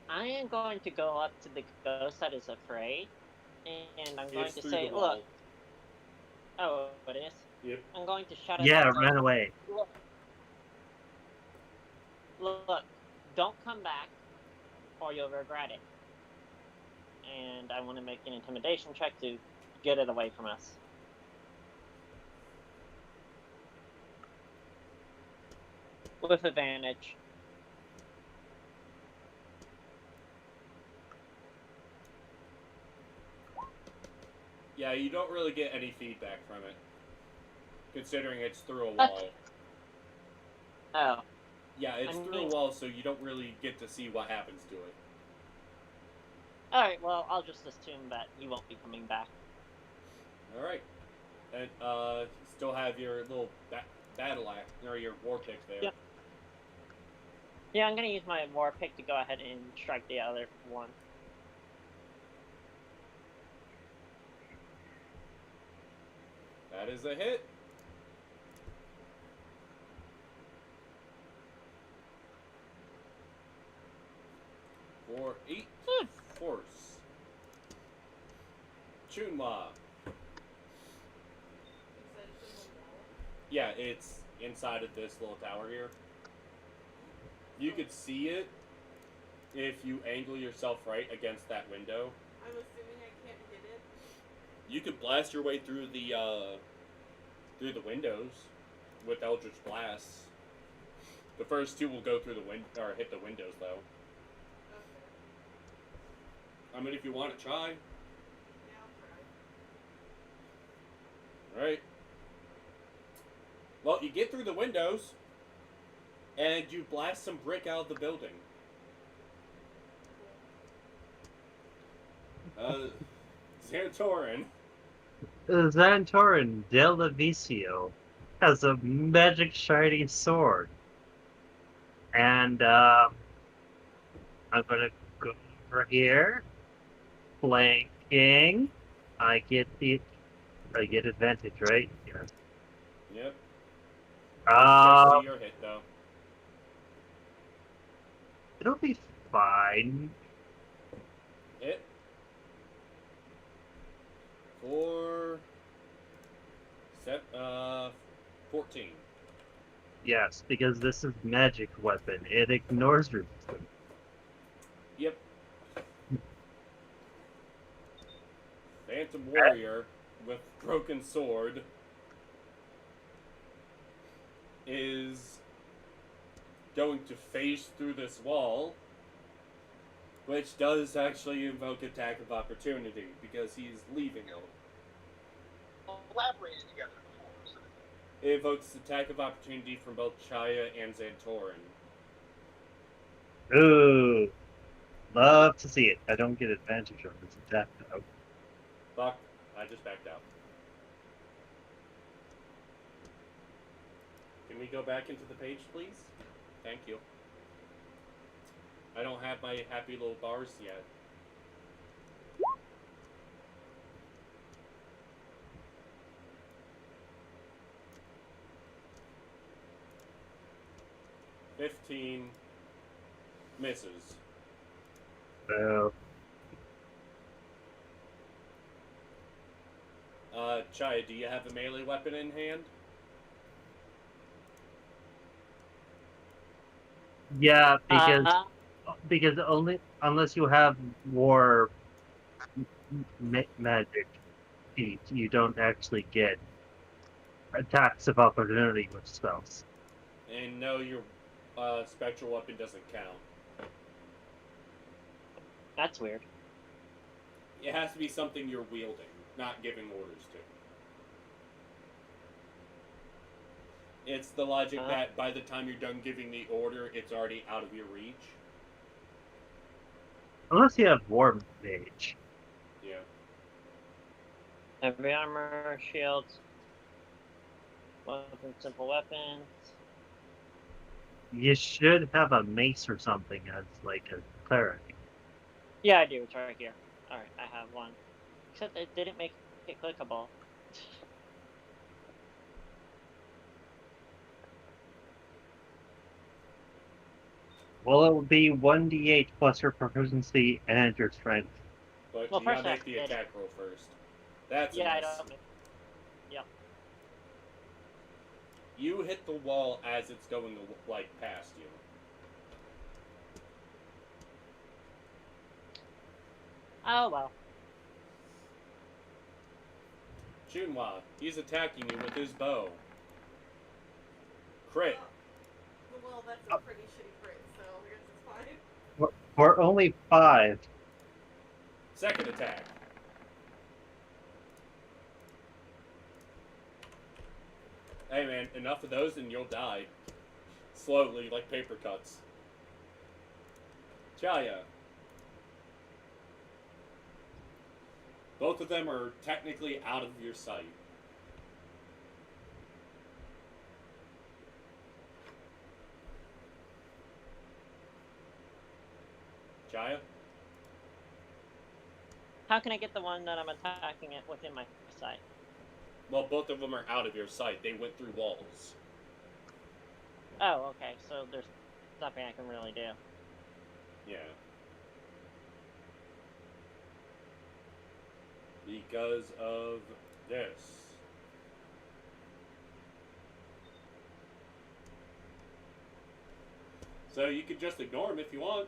I am going to go up to the ghost that is afraid, and I'm going It's to through the say, look. wall. Oh, it is? Yep. I'm going to shout at yeah, that run ghost. away. Look, don't come back, or you'll regret it. And I want to make an intimidation check to get it away from us. With advantage. Yeah, you don't really get any feedback from it, considering it's through a wall. Oh. Yeah, it's I through a mean, wall, so you don't really get to see what happens to it. alright, well, I'll just assume that you won't be coming back. All right, and still have your little battle axe or your war pick there. Yep. Yeah, I'm gonna use my war pick to go ahead and strike the other one. That is a hit. For 8 force. Chunma. You said it's in the wall. Yeah, it's inside of this little tower here. You could see it if you angle yourself right against that window. I'm assuming I can't hit it. You could blast your way through the windows with Eldritch Blasts. The first two will go through the or hit the windows though. Okay. I mean, if you want to try. Yeah, I'll try. All right. Well, you get through the windows, and you blast some brick out of the building. Xantorin. Xantorin Del Vicio has a magic shiny sword. And I'm gonna go over here. Flanking. I get advantage, right? Yes. Yep. Just see Um, your hit though. it'll be fine. Hit. For 14. Yes, because this is magic weapon. It ignores resistance. Yep. Phantom Warrior with broken sword is going to phase through this wall, which does actually invoke attack of opportunity because he's leaving it. Collaborated together before. So It evokes attack of opportunity from both Chaya and Xantorin. Ooh, love to see it. I don't get advantage on this attack though. Fuck, I just backed out. Can we go back into the page, please? Thank you. I don't have my happy little bars yet. 15 misses. So, Chaya, do you have a melee weapon in hand? yeah, Uh, because only unless you have war magic feat, you don't actually get attacks of opportunity with spells. And no, your spectral weapon doesn't count. that's weird. It has to be something you're wielding, not giving orders to. It's the logic that by the time you're done giving the order, it's already out of your reach. Unless you have war mage. Yeah. Heavy armor, shields, weapons, simple weapons. You should have a mace or something as like a cleric. Yeah, I do. It's right here. Alright, I have one. Except it didn't make it clickable. Well, it would be 1d8 plus your proficiency and your strength. But Well, you gotta first I make the did. attack roll first. That's a Yeah, I miss. don't. Yep. You hit the wall as it's going like past you. Oh well. Chunwa, he's attacking you with his bow. Crit. Well, that's a pretty shitty crit, so I guess it's fine. For only 5. Second attack. Hey man, enough of those and you'll die. Slowly, like paper cuts. Chaya. Both of them are technically out of your sight. Chaya? How can I get the one that I'm attacking it within my sight? Well, both of them are out of your sight. They went through walls. Oh, okay. So there's nothing I can really do. Yeah. Because of this. So you could just ignore him if you want.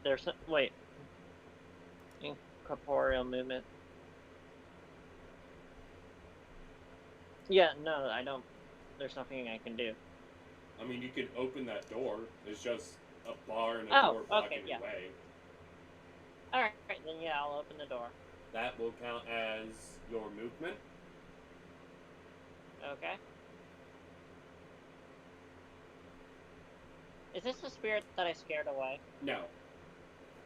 There's wait. Incorporeal movement. Yeah, no, I don't. There's nothing I can do. I mean, you could open that door. There's just a bar and a Oh, door blocking okay, your yeah. way. Alright, then yeah, I'll open the door. That will count as your movement. Okay. Is this the spirit that I scared away? No.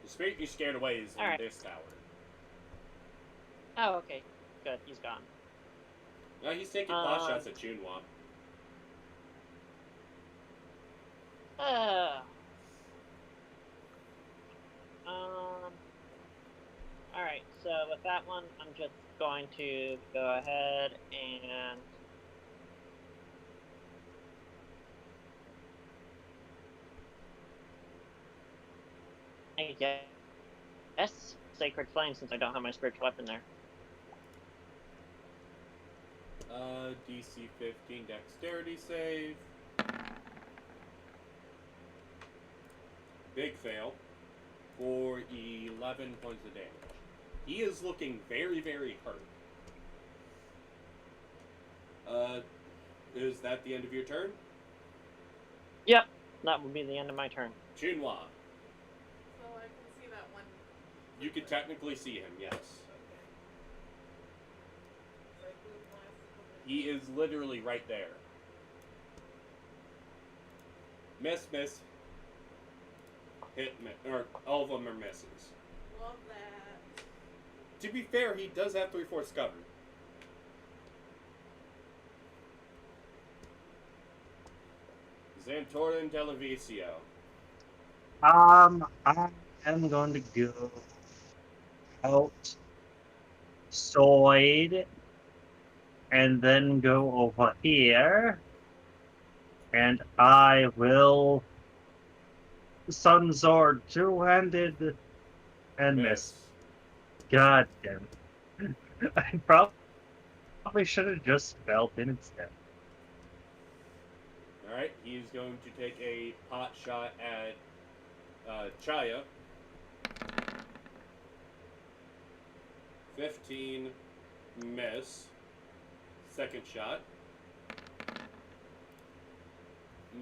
The spirit you scared away is Alright. in this tower. Oh, okay. Good, he's gone. No, he's taking pot shots at Chunwa. Alright, so with that one, I'm just going to go ahead and... I guess Sacred Flame, since I don't have my spiritual weapon there. DC 15 dexterity save. Big fail for 11 points of damage. He is looking very, very hurt. Is that the end of your turn? Yep, that would be the end of my turn. Chunwa, So I can see that one. you could technically see him, yes. Okay. So I move last. He is literally right there. Miss. Hit, or all of them are misses. Love that. To be fair, he does have 3/4 cover. Xantorin Televisio. I am going to go outside and then go over here And I will Sun Zord two-handed and miss. God damn it. I probably should have just spelled in instead. Alright, he's going to take a pot shot at Chaya. 15, miss. Second shot.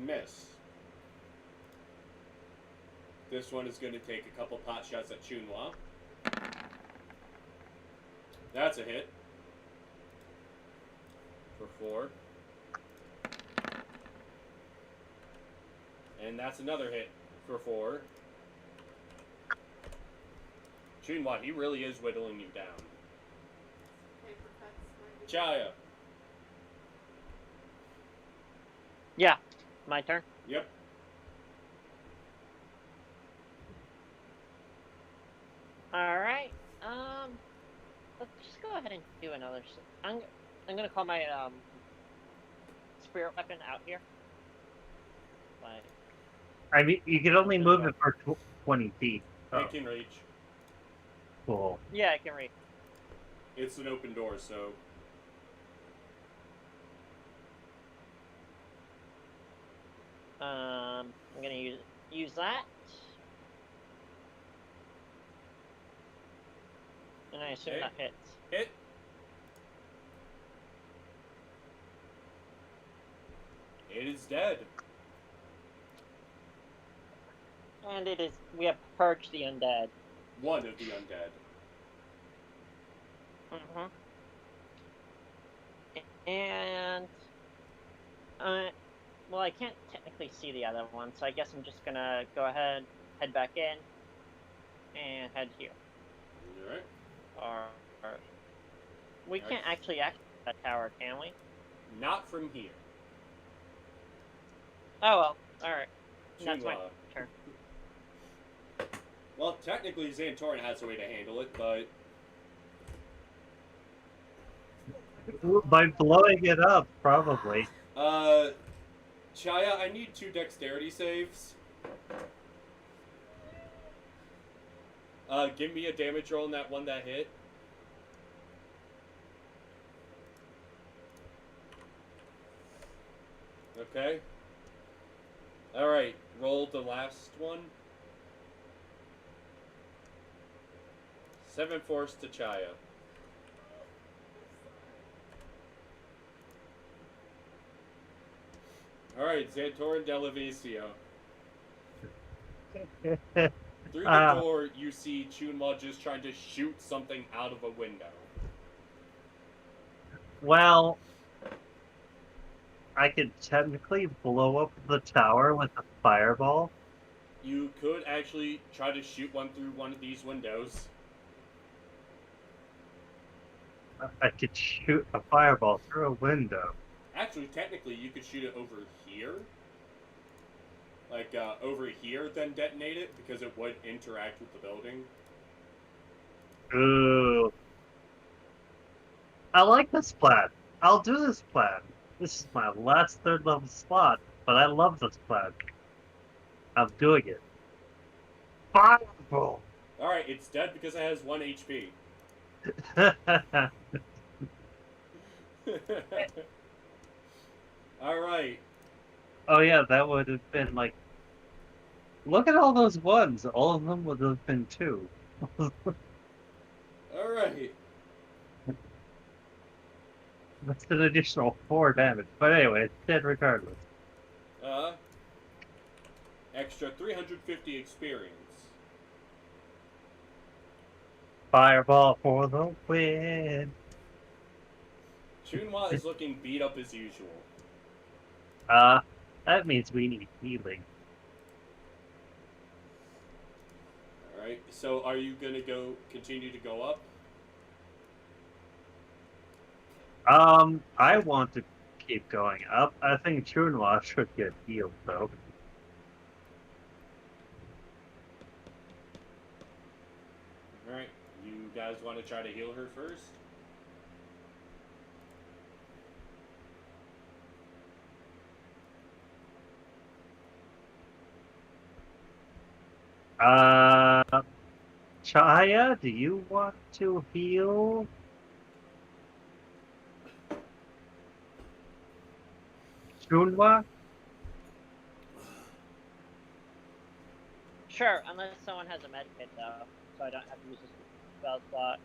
Miss. This one is going to take a couple pot shots at Chunwa. That's a hit. For 4. And that's another hit for 4. Chunwa, he really is whittling you down. Paper cuts. Chaya. Yeah, my turn. Yep. All right. Let's just go ahead and do another. I'm gonna call my spirit weapon out here. Like, I mean, you can only move it for 20 feet. Oh, It can reach. cool. yeah, I can read. It's an open door, so... I'm gonna use that, and I assume Okay. that hits. Hit. It is dead. And it is. We have purged the undead. One of the undead. Mm-hmm. And well, I can't technically see the other one, so I guess I'm just gonna go ahead, head back in, and head here. Alright. Or we can't actually access that tower, can we? Not from here. Oh well. All right. That's my Chunwa. turn. Well, technically Xantorin has a way to handle it, but... By blowing it up, probably. Chaya, I need 2 dexterity saves. Give me a damage roll on that one that hit. Okay. Alright, roll the last one. 7 force to Chaya. Alright, Xantorin Delavicio. Through the door, you see Chunma just trying to shoot something out of a window. Well, I could technically blow up the tower with a fireball. You could actually try to shoot one through one of these windows. I could shoot a fireball through a window. Actually, technically, you could shoot it over here. Like, over here, then detonate it, because it would interact with the building. Ooh. I like this plan. I'll do this plan. This is my last 3rd level slot, but I love this plan. I'm doing it. Fireball! Alright, it's dead because it has 1 HP. Alright. Oh yeah, that would have been like... Look at all those ones. All of them would have been 2. Alright. That's an additional 4 damage. But anyway, it's dead regardless. Extra 350 experience. Fireball for the win! Chunwa is looking beat up as usual. That means we need healing. Alright, so are you gonna continue to go up? I want to keep going up. I think Chunwa should get healed, though. Alright, you guys want to try to heal her first? Chaya, do you want to heal? Shunwa? Sure, unless someone has a med kit though, so I don't have to use a spell slot.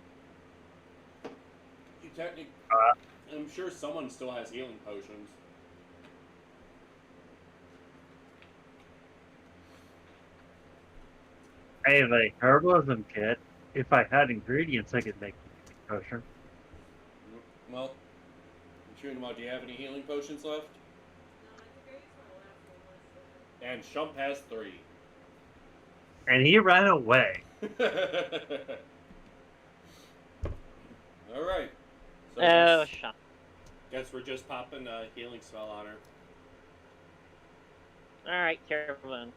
You technically, Uh, I'm sure someone still has healing potions. I have a herbalism kit. If I had ingredients, I could make a potion. Well, Chunwa, do you have any healing potions left? No, I think I used my last one last session. And Shump has 3. And he ran away. Alright. So Oh, shut. guess we're just popping a healing spell on her. Alright, cure wounds.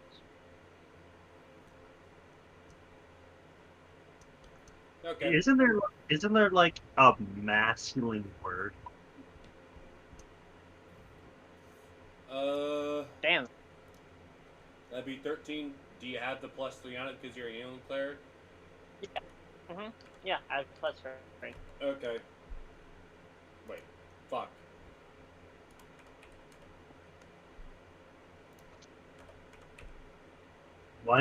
Okay. Isn't there like a masculine word? Damn. That'd be 13. Do you have the +3 on it because you're a healing cleric? Mm-hmm. Yeah, I have +3. Okay. Wait. Fuck.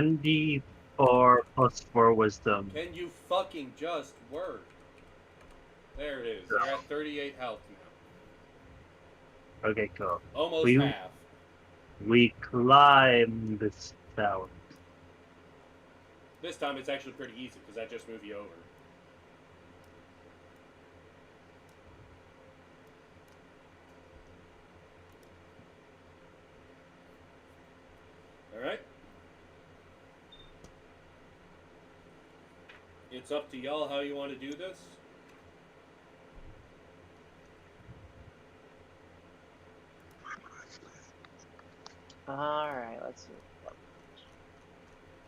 $1d4 plus 4 wisdom. Can you fucking just work? There it is. You're at 38 health now. Okay, cool. Almost We- half. We climb this tower. This time it's actually pretty easy because I just move you over. Alright. It's up to y'all how you want to do this. Alright, let's see.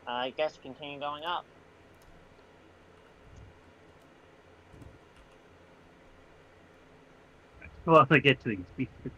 I guess continue going up. I want to get to these pieces.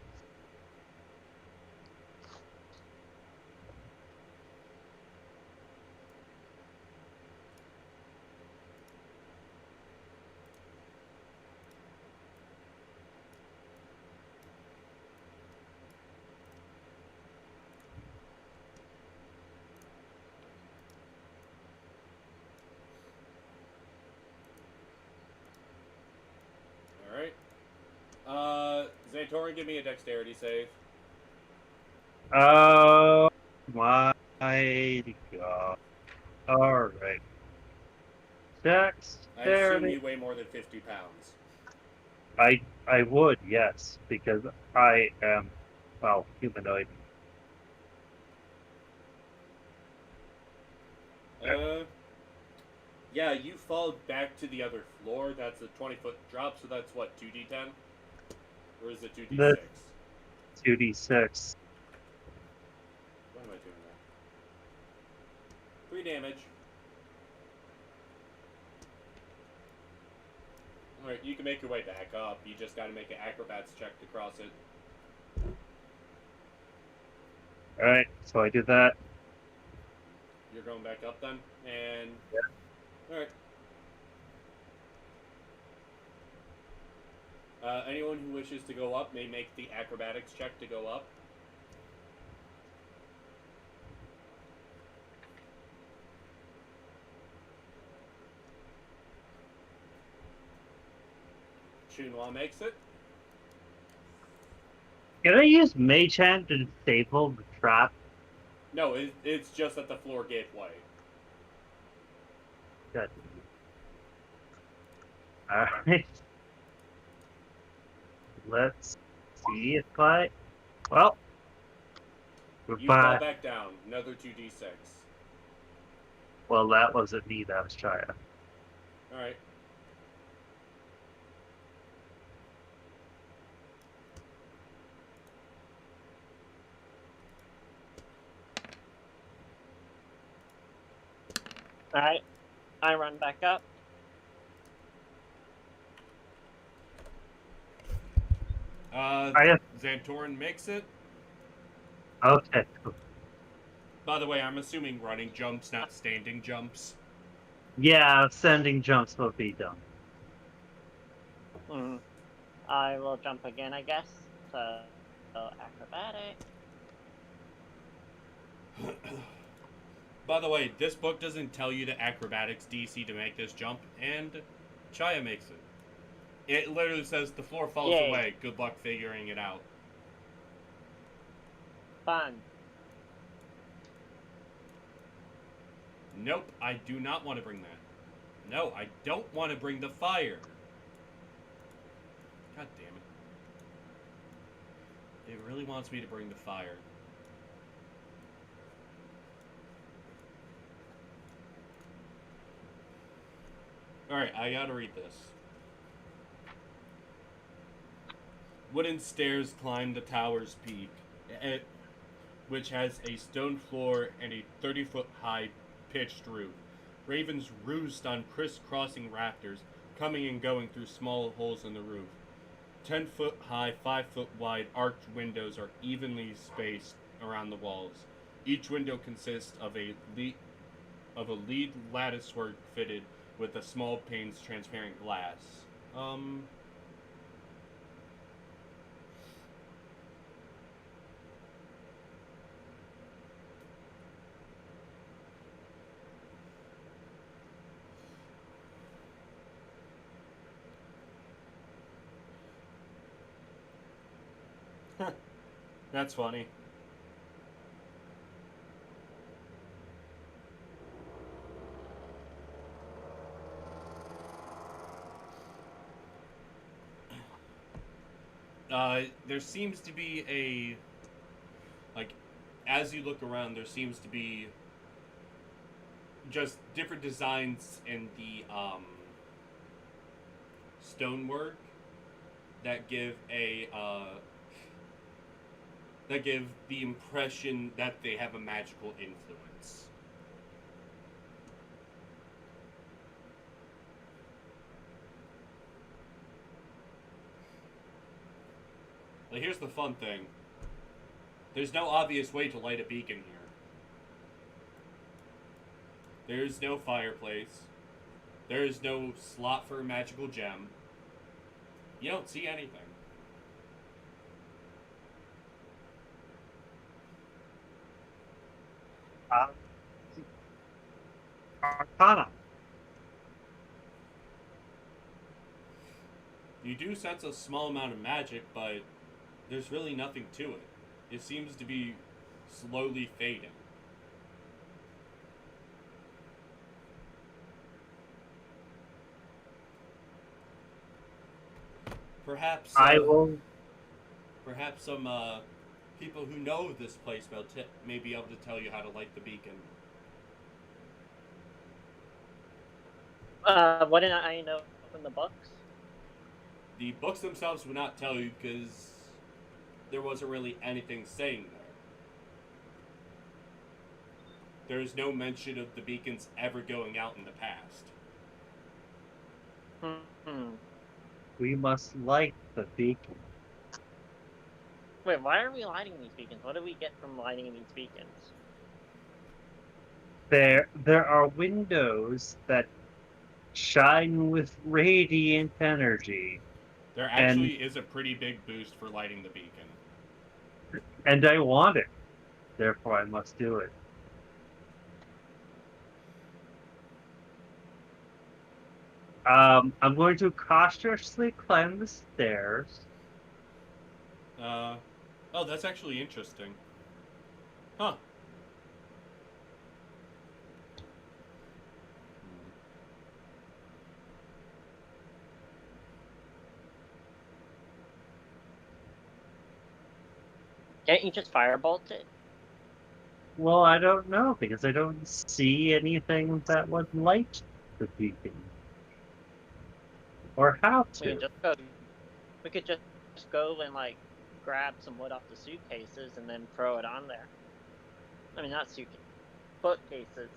Alright. Xantorin, give me a dexterity save. Oh my god. Alright. I assume Dexterity. you weigh more than 50 pounds. I would, yes, because I am, well, humanoid. Yeah, you fall back to the other floor. That's a 20-foot drop, so that's what, 2d10? Or is it 2d6? The- 2d6. What am I doing there? 3 damage. Alright, you can make your way back up. You just gotta make an acrobats check to cross it. Alright, so I did that. You're going back up then? And... Yeah. Alright. Anyone who wishes to go up may make the acrobatics check to go up. Chunwa makes it. Can I use Mage Hand to disable the trap? No, it's just that the floor gave way. Good. Alright. Let's see if I... Well. We're You fall back. back down. Another 2d6. Well, that wasn't me, that was Chaya. Alright. Alright, I run back up. I have... Xantorin makes it. Okay, cool. By the way, I'm assuming running jumps, not standing jumps. Yeah, sending jumps will be done. I will jump again, I guess. So acrobatic. By the way, this book doesn't tell you the acrobatics DC to make this jump, and Chaya makes it. It literally says the floor falls Yay. away. Good luck figuring it out. Fun. Nope, I do not want to bring that. No, I don't want to bring the fire. God damn it. It really wants me to bring the fire. Alright, I gotta read this. Wooden stairs climb the tower's peak, which has a stone floor and a 30-foot high pitched roof. Ravens roost on crisscrossing rafters, coming and going through small holes in the roof. 10-foot high, 5-foot wide arched windows are evenly spaced around the walls. Each window consists of a lead latticework fitted with a small pane's transparent glass. That's funny. There seems to be a, like, as you look around, there seems to be just different designs in the stonework that give the impression that they have a magical influence. But here's the fun thing. There's no obvious way to light a beacon here. There's no fireplace. There is no slot for a magical gem. You don't see anything. Arcana. You do sense a small amount of magic, but there's really nothing to it. It seems to be slowly fading. Perhaps Perhaps some people who know this place may be able to tell you how to light the beacon. Wouldn't I know from the books? The books themselves would not tell you because there wasn't really anything saying there. There is no mention of the beacons ever going out in the past. We must light the beacon. Wait, why are we lighting these beacons? What do we get from lighting these beacons? There are windows that shine with radiant energy. There actually is a pretty big boost for lighting the beacon. And I want it. Therefore, I must do it. I'm going to cautiously climb the stairs. Oh, that's actually interesting. Huh. Can't you just firebolt it? Well, I don't know, because I don't see anything that would light the beacon. Or how to. We could just go and, like, grab some wood off the suitcases and then throw it on there. I mean, not suitcases, bookcases.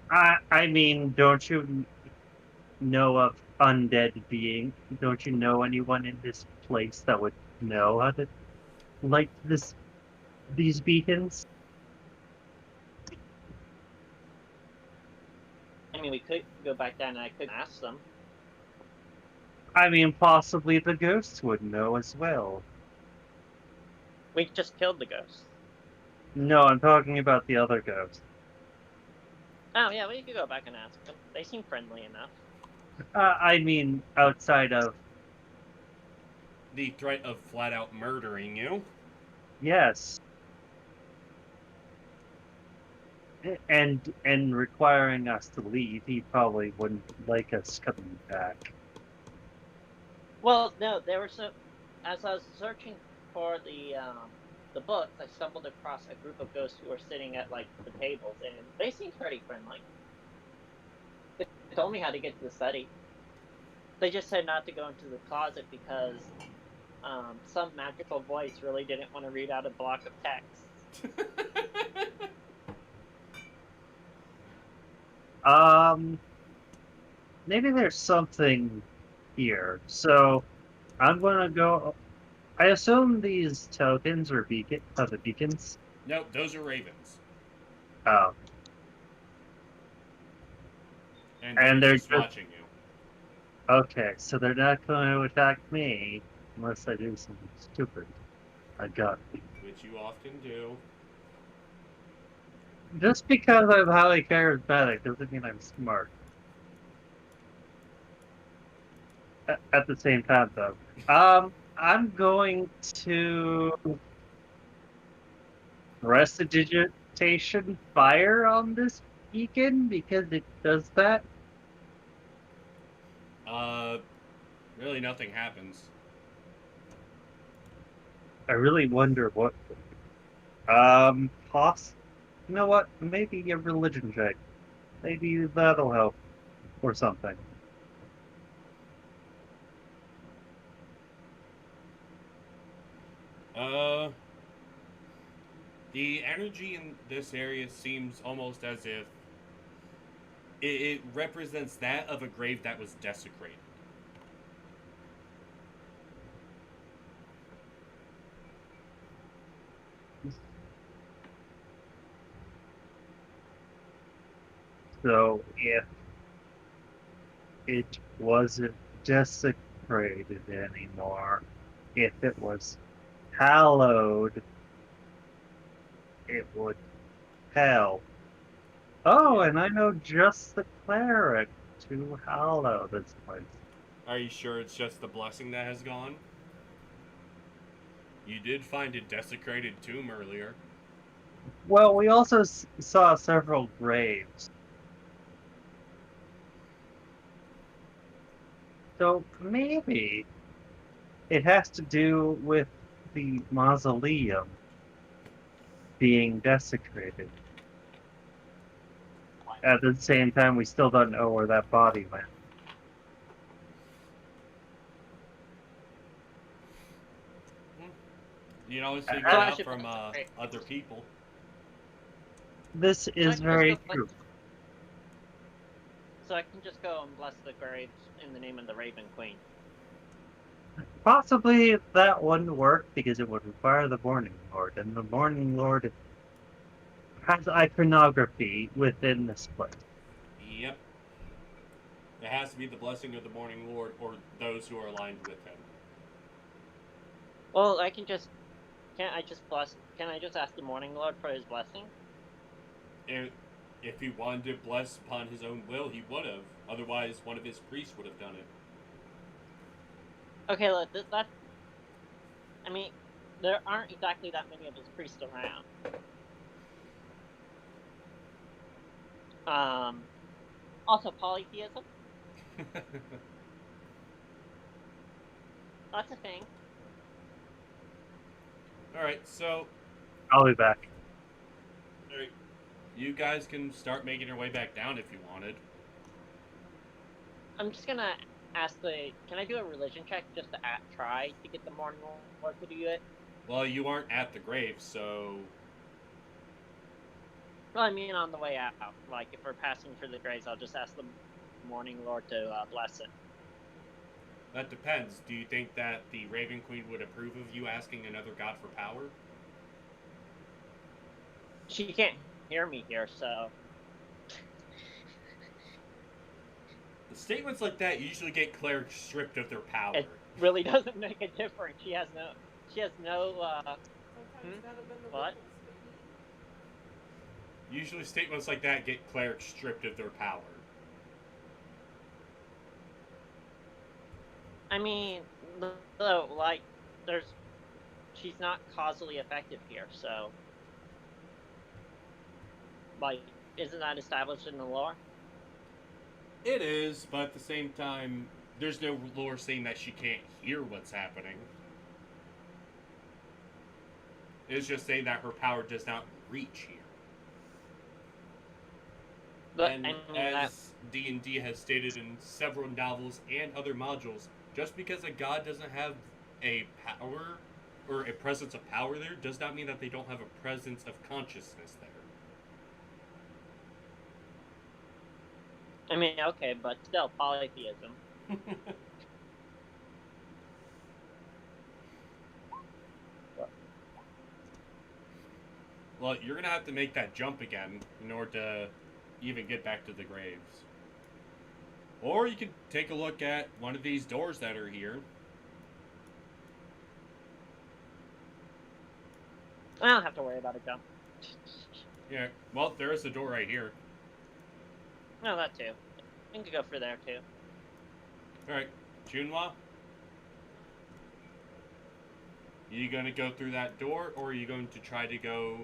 I mean, don't you know of undead being? Don't you know anyone in this place that would know how to light this these beacons? I mean, we could go back down and I could ask them. I mean, possibly the ghosts would know as well. We just killed the ghost. No, I'm talking about the other ghosts. Oh, yeah, we could go back and ask them. They seem friendly enough. I mean, outside of... The threat of flat out murdering you. Yes. And requiring us to leave, he probably wouldn't like us coming back. Well, no, there was so. As I was searching for the books, I stumbled across a group of ghosts who were sitting at like the tables, and they seemed pretty friendly. They told me how to get to the study. They just said not to go into the closet because some magical voice really didn't want to read out a block of text. Maybe there's something here. So, I'm gonna go... I assume these tokens are the beacons? Nope, those are ravens. Oh. And they're just watching you. Okay, so they're not going to attack me unless I do something stupid. I got it. Which you often do. Just because I'm highly charismatic doesn't mean I'm smart. At the same time, though. I'm going to prestidigitation fire on this beacon because it does that. Really nothing happens. I really wonder what. You know what? Maybe a religion check. Maybe that'll help, or something. The energy in this area seems almost as if it represents that of a grave that was desecrated. So if it wasn't desecrated anymore, if it was hallowed, it would help. Oh, and I know just the cleric to hallow this place. Are you sure it's just the blessing that has gone? You did find a desecrated tomb earlier. Well, we also saw several graves. So maybe it has to do with the mausoleum being desecrated. At the same time, we still don't know where that body went. You can always figure it out from other people. This is very true. So I can just go and bless the graves in the name of the Raven Queen. Possibly that wouldn't work because it would require the Morning Lord, and the Morning Lord has iconography within this place. Yep. It has to be the blessing of the Morning Lord or those who are aligned with him. Well, I can just... Can I just ask the Morning Lord for his blessing? If he wanted to bless upon his own will, he would have. Otherwise, one of his priests would have done it. Okay, look, that... I mean, there aren't exactly that many of his priests around. Also polytheism. That's a thing. Alright, so... I'll be back. Alright. You guys can start making your way back down if you wanted. I'm just gonna ask can I do a religion check just to try to get the Morning Lord to do it? Well, you aren't at the grave, so... Well, I mean on the way out. Like, if we're passing through the graves, I'll just ask the Morning Lord to bless it. That depends. Do you think that the Raven Queen would approve of you asking another god for power? She can't hear me here, so Statements like that usually get clerics stripped of their power. it really doesn't make a difference. She has no. Sometimes gotta bend the What? rules, baby. Usually statements like that get clerics stripped of their power. I mean, though, like, she's not causally effective here, so, like, isn't that established in the lore? It is, but at the same time, there's no lore saying that she can't hear what's happening. It's just saying that her power does not reach here. But And I mean, as D&D has stated in several novels and other modules, just because a god doesn't have a power or a presence of power there does not mean that they don't have a presence of consciousness there. I mean, okay, but still, polytheism. Well, you're going to have to make that jump again in order to even get back to the graves. Or you could take a look at one of these doors that are here. I don't have to worry about a jump. Yeah, well, there is a door right here. No, that too. I can go for there too. Alright, Junhua? Are you going to go through that door, or are you going to try to go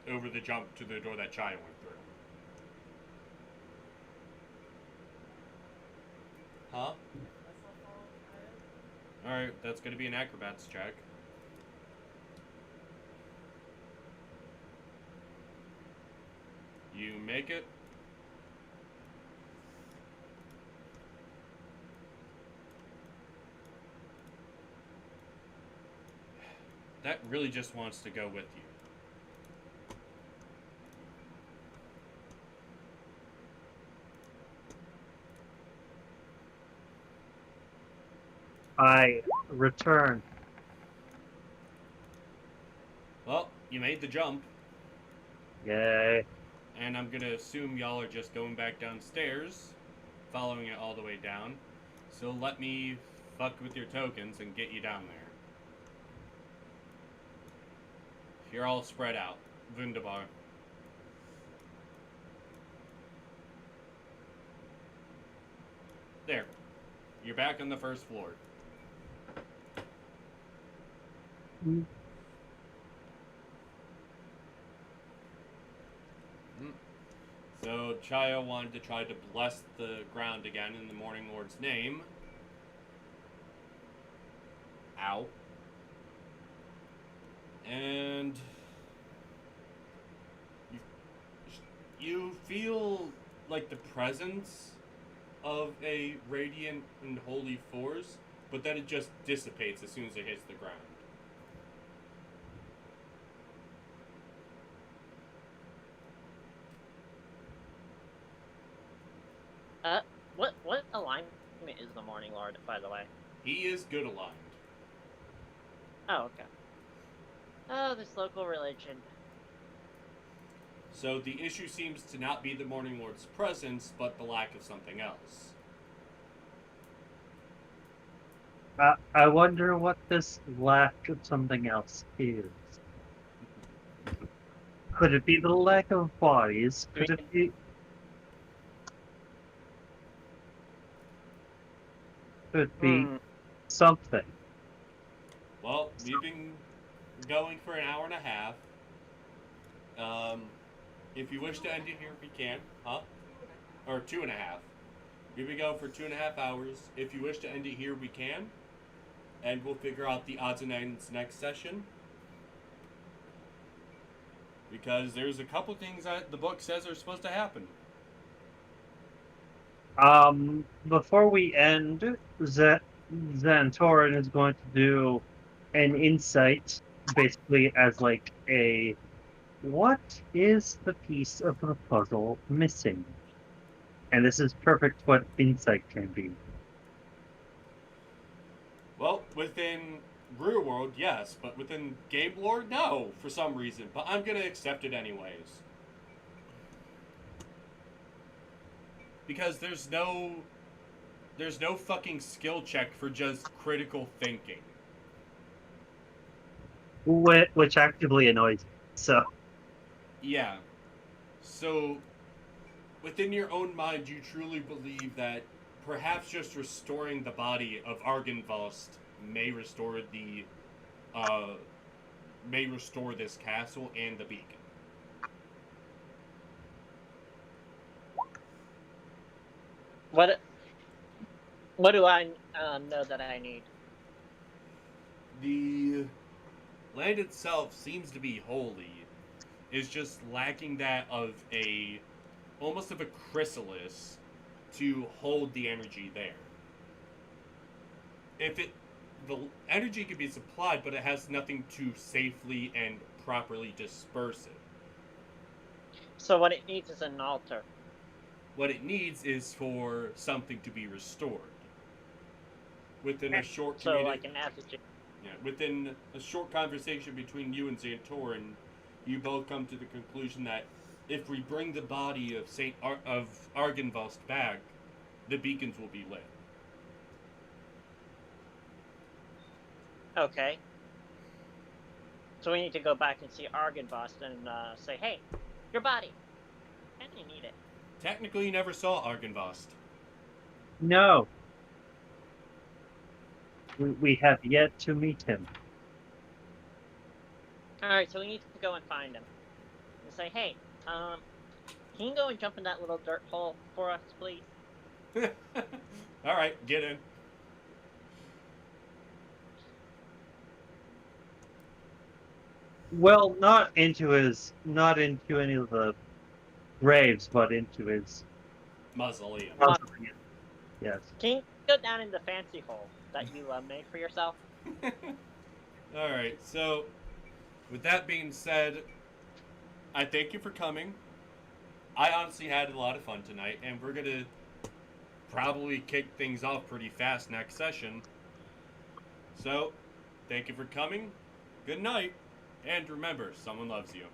over the jump to the door that Chai went through? Huh? Alright, that's going to be an acrobats check. You make it. That really just wants to go with you. I return. Well, you made the jump, Yay. and I'm gonna assume y'all are just going back downstairs, following it all the way down. So let me fuck with your tokens and get you down there. You're all spread out. Wunderbar. There. You're back on the first floor. Mm. So Chaya wanted to try to bless the ground again in the Morning Lord's name. Ow. And you feel like the presence of a radiant and holy force, but then it just dissipates as soon as it hits the ground. What alignment is the Morning Lord, by the way? He is good aligned. Oh, okay. Oh, this local religion. So the issue seems to not be the Morning Lord's presence, but the lack of something else. I wonder what this lack of something else is. Could it be the lack of bodies? Could it be... Could it be something? Well, we've been going for an hour and a half. If you wish to end it here, we can. Huh? Or 2.5. We've been going for 2.5 hours. If you wish to end it here, we can. And we'll figure out the odds and ends next session. Because there's a couple things that the book says are supposed to happen. Before we end, Xantorin is going to do an insight, basically as like a, what is the piece of the puzzle missing? And this is perfect what insight can be. Well, within real world, yes, but within game lore, no, for some reason. But I'm gonna accept it anyways. Because there's no fucking skill check for just critical thinking. Which actively annoys me. So, Yeah. So, within your own mind, you truly believe that perhaps just restoring the body of Argynvolst may restore the, uh, may restore this castle and the beacon. What what do I know that I need? The land itself seems to be holy. Is just lacking that of a almost of a chrysalis to hold the energy there. If it the energy can be supplied, but it has nothing to safely and properly disperse it. So what it needs is an altar. What it needs is for something to be restored. Within a short So like an effigy. yeah, within a short conversation between you and Xantorin, you both come to the conclusion that if we bring the body of of Argynvolst back, the beacons will be lit. Okay. So we need to go back and see Argynvolst and say, hey, your body. And you need it. Technically, you never saw Argynvolst. no. We have yet to meet him. Alright, so we need to go and find him. And say, hey, can you go and jump in that little dirt hole for us, please? All right, get in. Well, not into any of the graves, but into his Mausoleum. mausoleum. Yes. Can you go down in the fancy hole that you made for yourself? All right, so with that being said, I thank you for coming. I honestly had a lot of fun tonight, and we're gonna probably kick things off pretty fast next session. So, thank you for coming. Good night, and remember, someone loves you.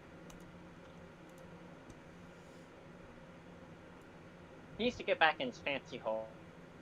He needs to get back in his fancy hole.